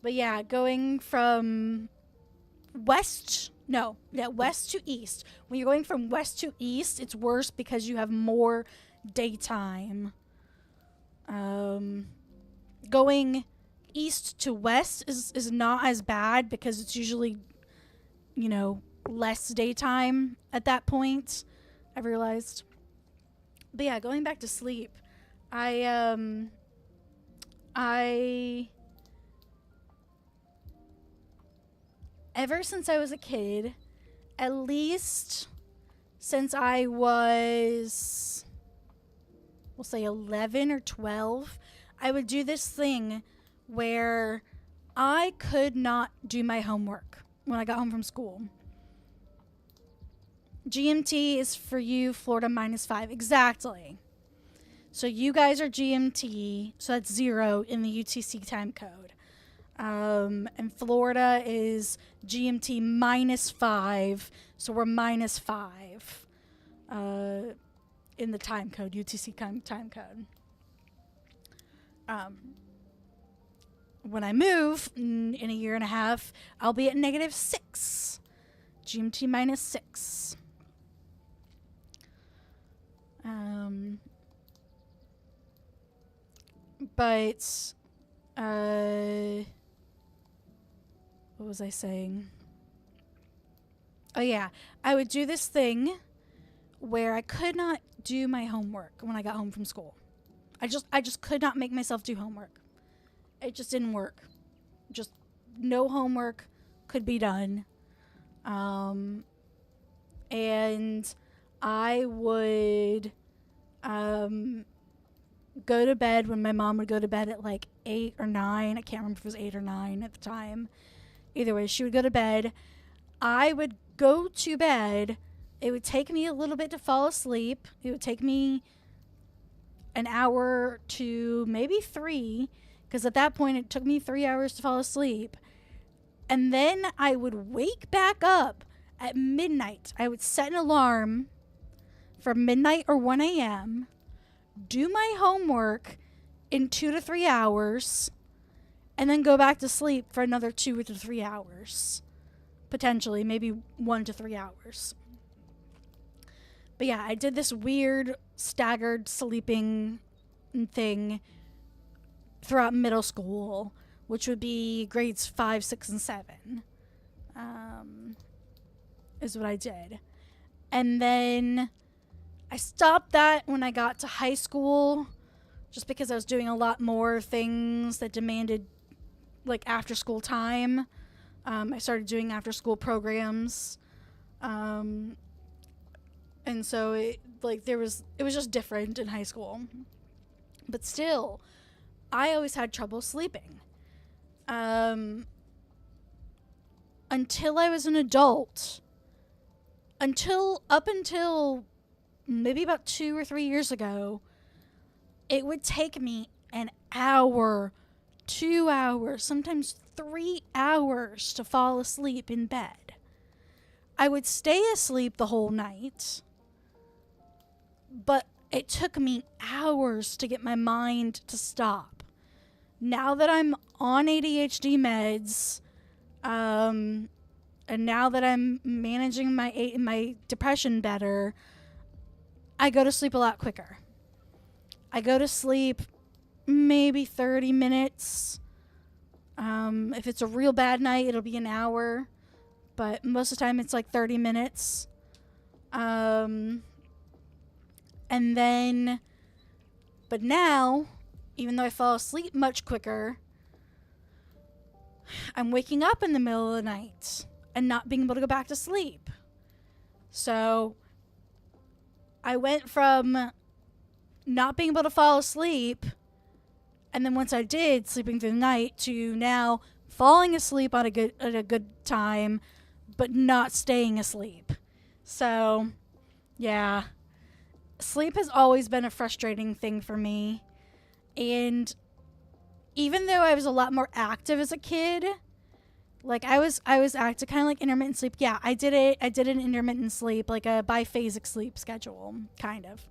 But yeah, going from west to east. When you're going from west to east, it's worse because you have more daytime. Going east to west is not as bad because it's usually, less daytime at that point, I've realized. But yeah, going back to sleep, ever since I was a kid, at least since I was, we'll say 11 or 12, I would do this thing where I could not do my homework when I got home from school. GMT is for you, Florida -5. Exactly. So you guys are GMT, so that's 0 in the UTC time code. And Florida is GMT -5, so we're -5 in the time code, UTC time code. When I move in a year and a half, I'll be at -6, GMT -6. But What was I saying? Oh yeah, I would do this thing where I could not do my homework when I got home from school. I just could not make myself do homework. It just didn't work. Just no homework could be done. And I would go to bed when my mom would go to bed at like 8 or 9. I can't remember if it was 8 or 9 at the time. Either way, she would go to bed. I would go to bed. It would take me a little bit to fall asleep. It would take me an hour to maybe 3, because at that point it took me 3 hours to fall asleep. And then I would wake back up at midnight. I would set an alarm for midnight or 1 a.m., do my homework in 2 to 3 hours, and then go back to sleep for another 2 to 3 hours. Potentially, maybe 1 to 3 hours. But yeah, I did this weird staggered sleeping thing throughout middle school, which would be grades 5, 6, and 7, is what I did. And then I stopped that when I got to high school, just because I was doing a lot more things that demanded like after school time. I started doing after school programs. And so it was just different in high school. But still, I always had trouble sleeping. Until I was an adult. Up until maybe about 2 or 3 years ago, it would take me an hour, 2 hours, sometimes 3 hours to fall asleep in bed. I would stay asleep the whole night, but it took me hours to get my mind to stop. Now that I'm on ADHD meds, and now that I'm managing my depression better, I go to sleep a lot quicker. I go to sleep maybe 30 minutes. If it's a real bad night, it'll be an hour. But most of the time, it's like 30 minutes. And then, but now, even though I fall asleep much quicker, I'm waking up in the middle of the night and not being able to go back to sleep. So I went from not being able to fall asleep, and then once I did, sleeping through the night, to now falling asleep at a good time, but not staying asleep. So, yeah. Sleep has always been a frustrating thing for me. And even though I was a lot more active as a kid, like I was active, kind of like intermittent sleep. Yeah, I did it. I did an intermittent sleep, like a biphasic sleep schedule, kind of,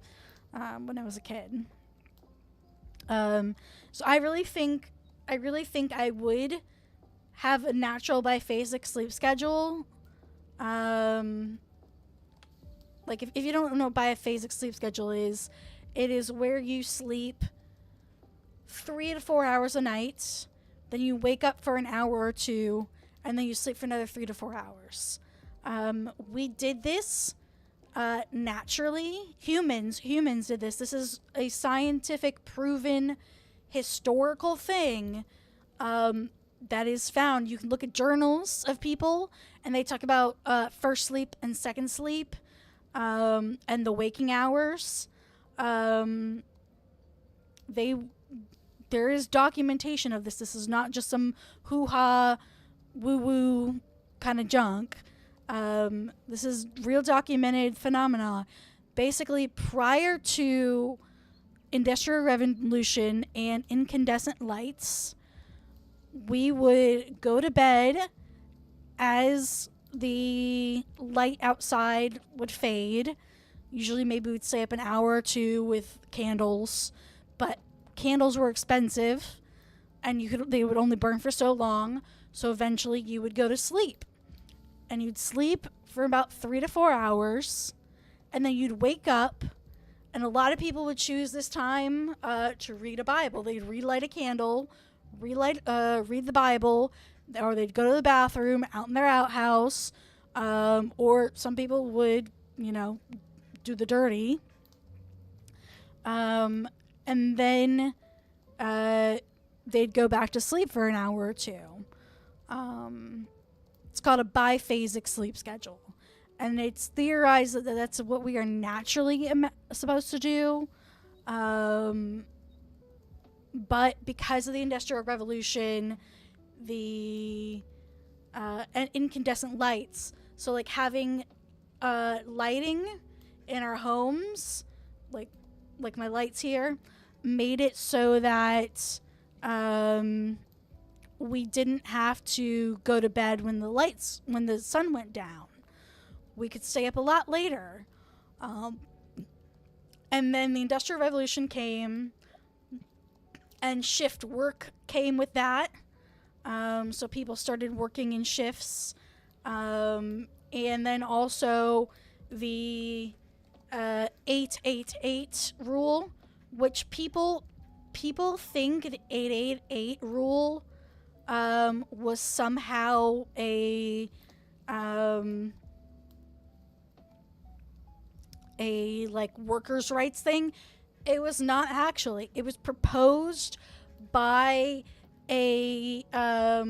when I was a kid. So I really think I would have a natural biphasic sleep schedule. Like if you don't know what biphasic sleep schedule is, it is where you sleep 3 to 4 hours a night, then you wake up for an hour or two, and then you sleep for another 3 to 4 hours. We did this naturally. Humans did this. This is a scientific, proven, historical thing that is found. You can look at journals of people, and they talk about first sleep and second sleep, and the waking hours. There is documentation of this. This is not just some hoo-ha, woo-woo kind of junk. This is real documented phenomena. Basically, prior to Industrial Revolution and incandescent lights, we would go to bed as the light outside would fade. Usually maybe we'd stay up an hour or two with candles, but candles were expensive and they would only burn for so long, so eventually you would go to sleep. And you'd sleep for about 3 to 4 hours, and then you'd wake up, and a lot of people would choose this time to read a Bible. They'd relight a candle, read the Bible, or they'd go to the bathroom out in their outhouse, or some people would, do the dirty. And then they'd go back to sleep for an hour or two. It's called a biphasic sleep schedule. And it's theorized that that's what we are naturally supposed to do. But because of the Industrial Revolution, the and incandescent lights, so like having lighting in our homes, like my lights here, made it so that we didn't have to go to bed when the sun went down. We could stay up a lot later. And then the Industrial Revolution came, and shift work came with that. So people started working in shifts. And then also the 888 rule, which people think the 888 rule was somehow a like workers' rights thing. It was not actually. It was proposed by a I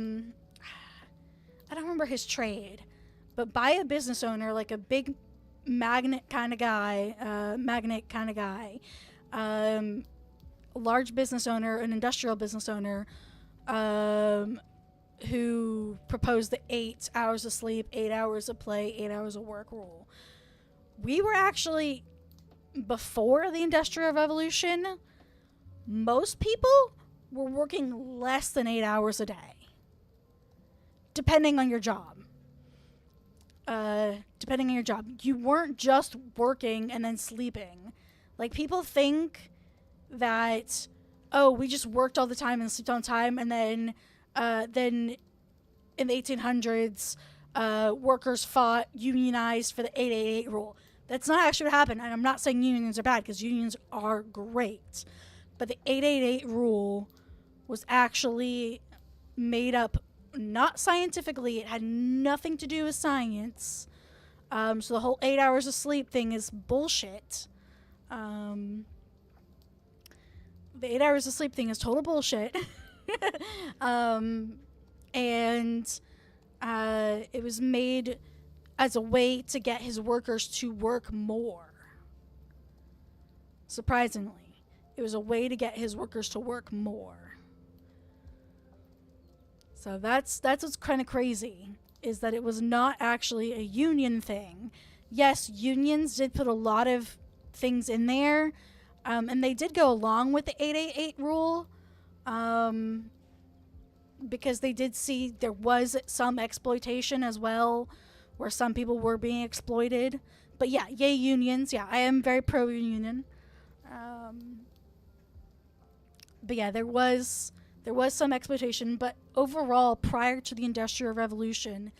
don't remember his trade, but by a business owner, like a big magnate kind of guy, a large business owner, an industrial business owner, who proposed the 8 hours of sleep, 8 hours of play, 8 hours of work rule. We were actually, before the Industrial Revolution, most people were working less than 8 hours a day, depending on your job. You weren't just working and then sleeping. Like, people think that, oh, we just worked all the time and slept on time, and then in the 1800s, workers fought, unionized for the 888 rule. That's not actually what happened, and I'm not saying unions are bad, because unions are great. But the 888 rule was actually made up, not scientifically. It had nothing to do with science. So the whole 8 hours of sleep thing is bullshit. The 8 hours of sleep thing is total bullshit. And it was made as a way to get his workers to work more. Surprisingly, it was a way to get his workers to work more. So that's what's kind of crazy, is that it was not actually a union thing. Yes, unions did put a lot of things in there, and they did go along with the 888 rule, because they did see there was some exploitation as well, where some people were being exploited. But yeah, yay unions. Yeah, I am very pro-union. But yeah, there was some exploitation. But overall, prior to the Industrial Revolution,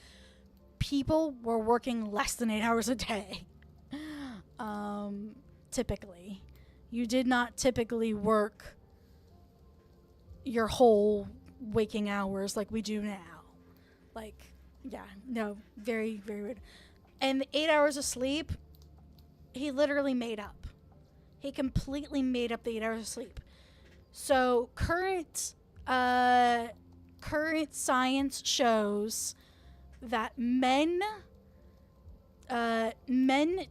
people were working less than 8 hours a day. Typically. You did not typically work your whole waking hours like we do now. Like, yeah, no, very, very weird. And the 8 hours of sleep, he literally made up. He completely made up the 8 hours of sleep. So current science shows that men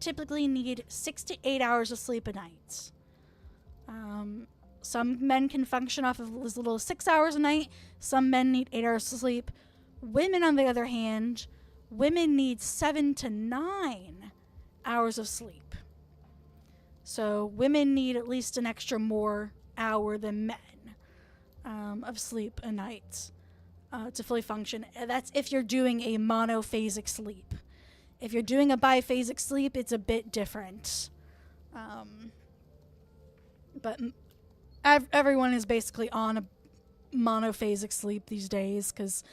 typically need 6 to 8 hours of sleep a night. Some men can function off of as little as 6 hours a night. Some men need 8 hours of sleep. Women, on the other hand, need 7 to 9 hours of sleep. So women need at least an extra more hour than men of sleep a night to fully function. That's if you're doing a monophasic sleep. If you're doing a biphasic sleep, it's a bit different. But everyone is basically on a monophasic sleep these days, because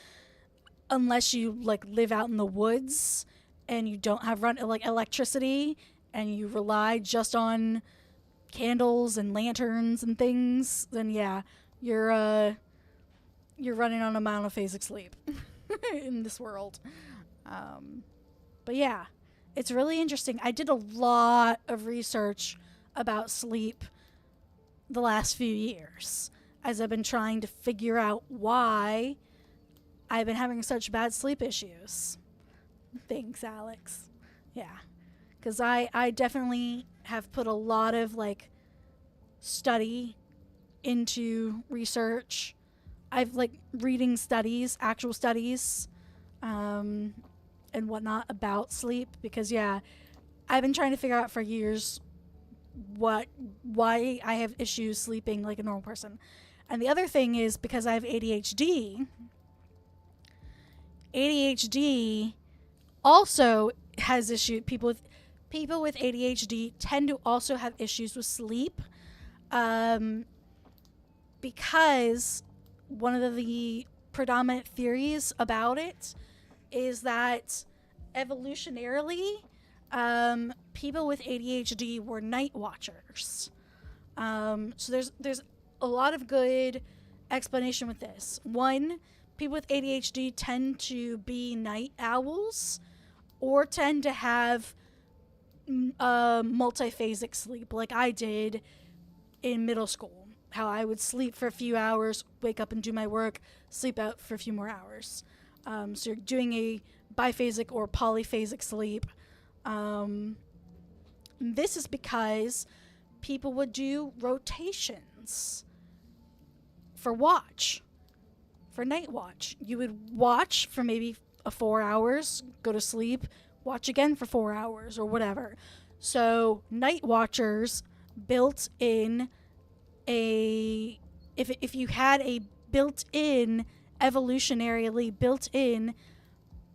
unless you like live out in the woods and you don't have electricity and you rely just on candles and lanterns and things, then yeah, you're you're running on a monophasic sleep in this world. But yeah, it's really interesting. I did a lot of research about sleep the last few years as I've been trying to figure out why I've been having such bad sleep issues. Thanks, Alex. Yeah. Because I definitely have put a lot of like study into research. I've like reading studies, actual studies, and whatnot about sleep because yeah, I've been trying to figure out for years why I have issues sleeping like a normal person. And the other thing is because I have ADHD. ADHD also has issues. People with ADHD tend to also have issues with sleep, because one of the predominant theories about it is that evolutionarily, people with ADHD were night watchers. So there's a lot of good explanation with this. One, people with ADHD tend to be night owls or tend to have multiphasic sleep like I did in middle school. How I would sleep for a few hours, wake up and do my work, sleep out for a few more hours. So you're doing a biphasic or polyphasic sleep. This is because people would do rotations for night watch. You would watch for maybe 4 hours, go to sleep, watch again for 4 hours or whatever. So night watchers built in if you had a built-in, evolutionarily built-in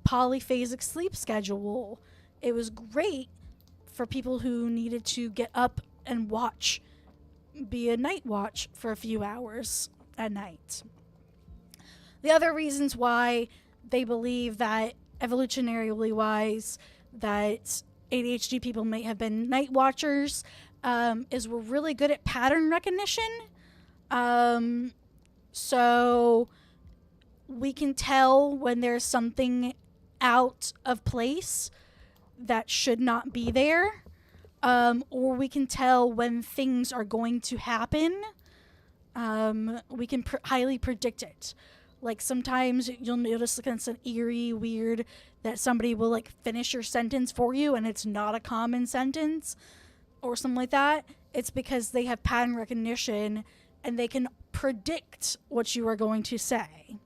polyphasic sleep schedule, it was great for people who needed to get up and be a night watch for a few hours at night. The other reasons why they believe that evolutionarily wise that ADHD people may have been night watchers is we're really good at pattern recognition. So we can tell when there's something out of place that should not be there, or we can tell when things are going to happen. We can highly predict it. Like sometimes you'll notice like it's an eerie, weird that somebody will like finish your sentence for you and it's not a common sentence or something like that. It's because they have pattern recognition and they can predict what you are going to say.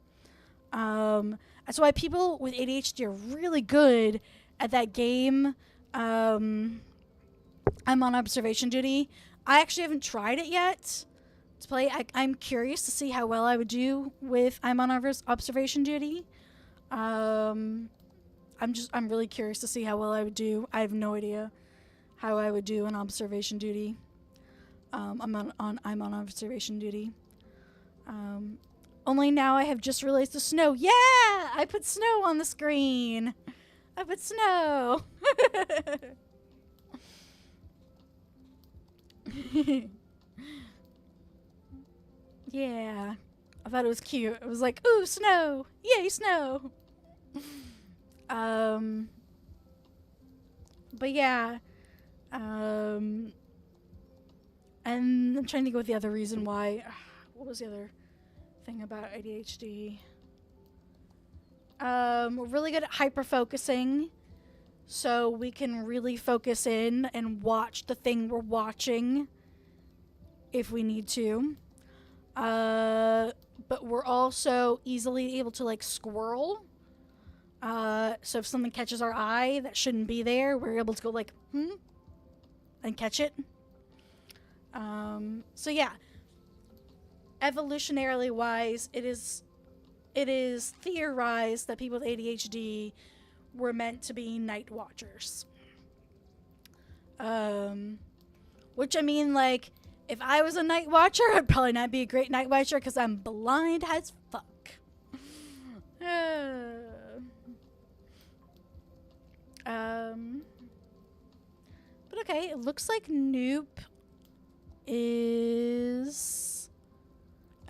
That's why people with ADHD are really good at that game. I'm on observation duty. I actually haven't tried it yet to play. I'm curious to see how well I would do with I'm on observation duty. I'm really curious to see how well I would do. I have no idea how I would do on observation duty. I'm on observation duty. Only now I have just realized the snow. Yeah, I put snow on the screen. I put snow. Yeah, I thought it was cute. It was like, ooh, snow! Yay, snow! But yeah, and I'm trying to think of the other reason why. What was the other thing about ADHD? We're really good at hyper focusing, so we can really focus in and watch the thing we're watching if we need to. But we're also easily able to like squirrel. So if something catches our eye that shouldn't be there, we're able to go like, and catch it. So yeah, evolutionarily wise, it is theorized that people with ADHD were meant to be night watchers. Which I mean, like, if I was a night watcher, I'd probably not be a great night watcher because I'm blind as fuck. But okay, it looks like Noop is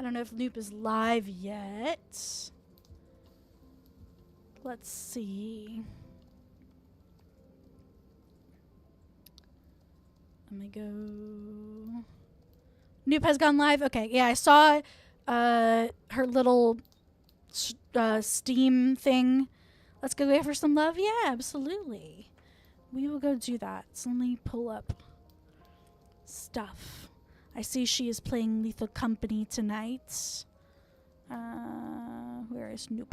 I don't know if Noop is live yet. Let's see. I'm gonna go. Noop has gone live. Okay, yeah, I saw her little Steam thing. Let's go give her some love. Yeah, absolutely. We will go do that. So let me pull up stuff. I see she is playing Lethal Company tonight. Where is Noop?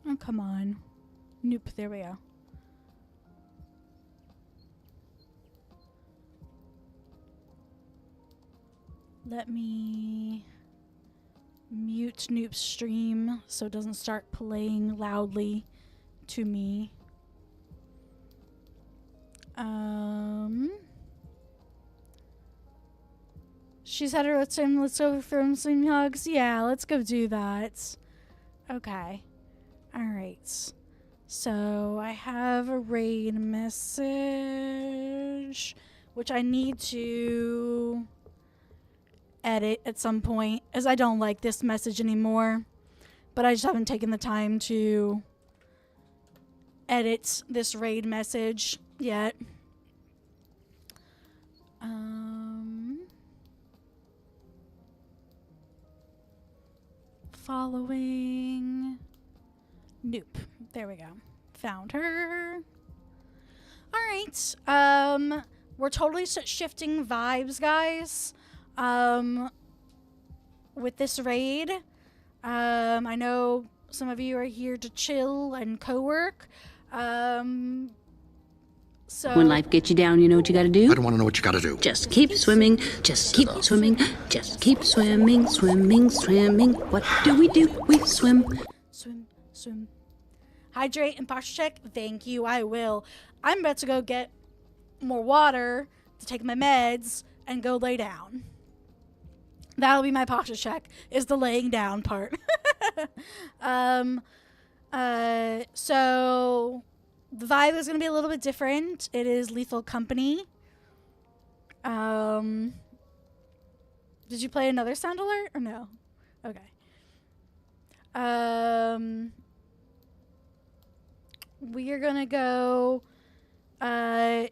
Oh, come on. Noop, there we go. Let me mute Noop's stream so it doesn't start playing loudly to me. She said her let's go throw some hugs. Yeah, let's go do that. Okay. Alright. So I have a raid message which I need to edit at some point, as I don't like this message anymore, but I just haven't taken the time to edit this raid message yet. Following Noop. There we go. Found her. All right. We're totally shifting vibes, guys. With this raid, I know some of you are here to chill and co-work. So when life gets you down, you know what you gotta do? I don't want to know what you gotta do. Just keep swimming, just keep swimming, just keep swimming, swimming, swimming. What do? We swim. Swim. Hydrate and posture check. Thank you, I will. I'm about to go get more water to take my meds and go lay down. That'll be my posture check, is the laying down part. So the vibe is going to be a little bit different. It is Lethal Company. Did you play another sound alert or no? Okay. We are going to go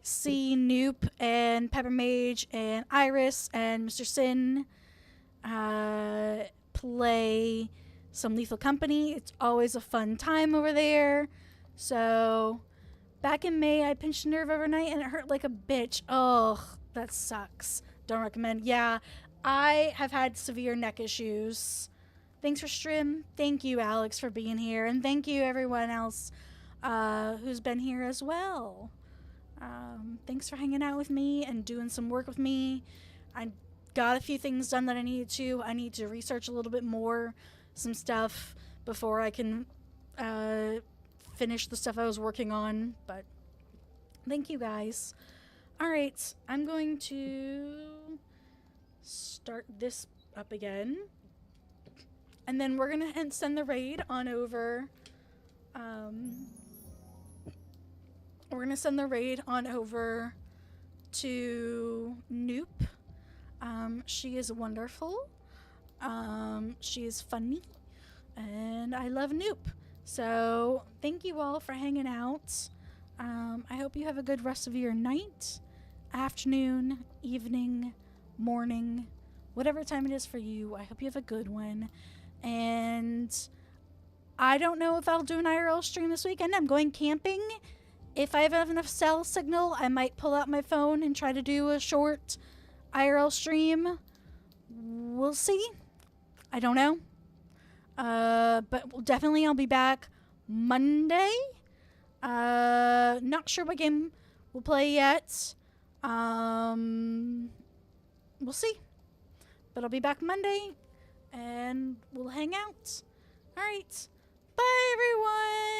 see Noop and Pepper Mage and Iris and Mr. Sin play some Lethal Company. It's always a fun time over there. So back in May, I pinched a nerve overnight and it hurt like a bitch. Oh, that sucks. Don't recommend. Yeah, I have had severe neck issues. Thanks for stream. Thank you, Alex, for being here. And thank you, everyone else who's been here as well. Thanks for hanging out with me and doing some work with me. I got a few things done that I needed to. I need to research a little bit more, some stuff, before I can finish the stuff I was working on. But thank you, guys. All right, I'm going to start this up again. And then we're going to send the raid on over. We're going to send the raid on over to Noop. She is wonderful. She is funny. And I love Noop. So thank you all for hanging out. I hope you have a good rest of your night, afternoon, evening, morning, whatever time it is for you. I hope you have a good one. And I don't know if I'll do an IRL stream this weekend. I'm going camping. If I have enough cell signal, I might pull out my phone and try to do a short IRL stream. We'll see. I don't know. But definitely I'll be back Monday. Not sure what game we'll play yet. We'll see. But I'll be back Monday and we'll hang out. All right. Bye, everyone.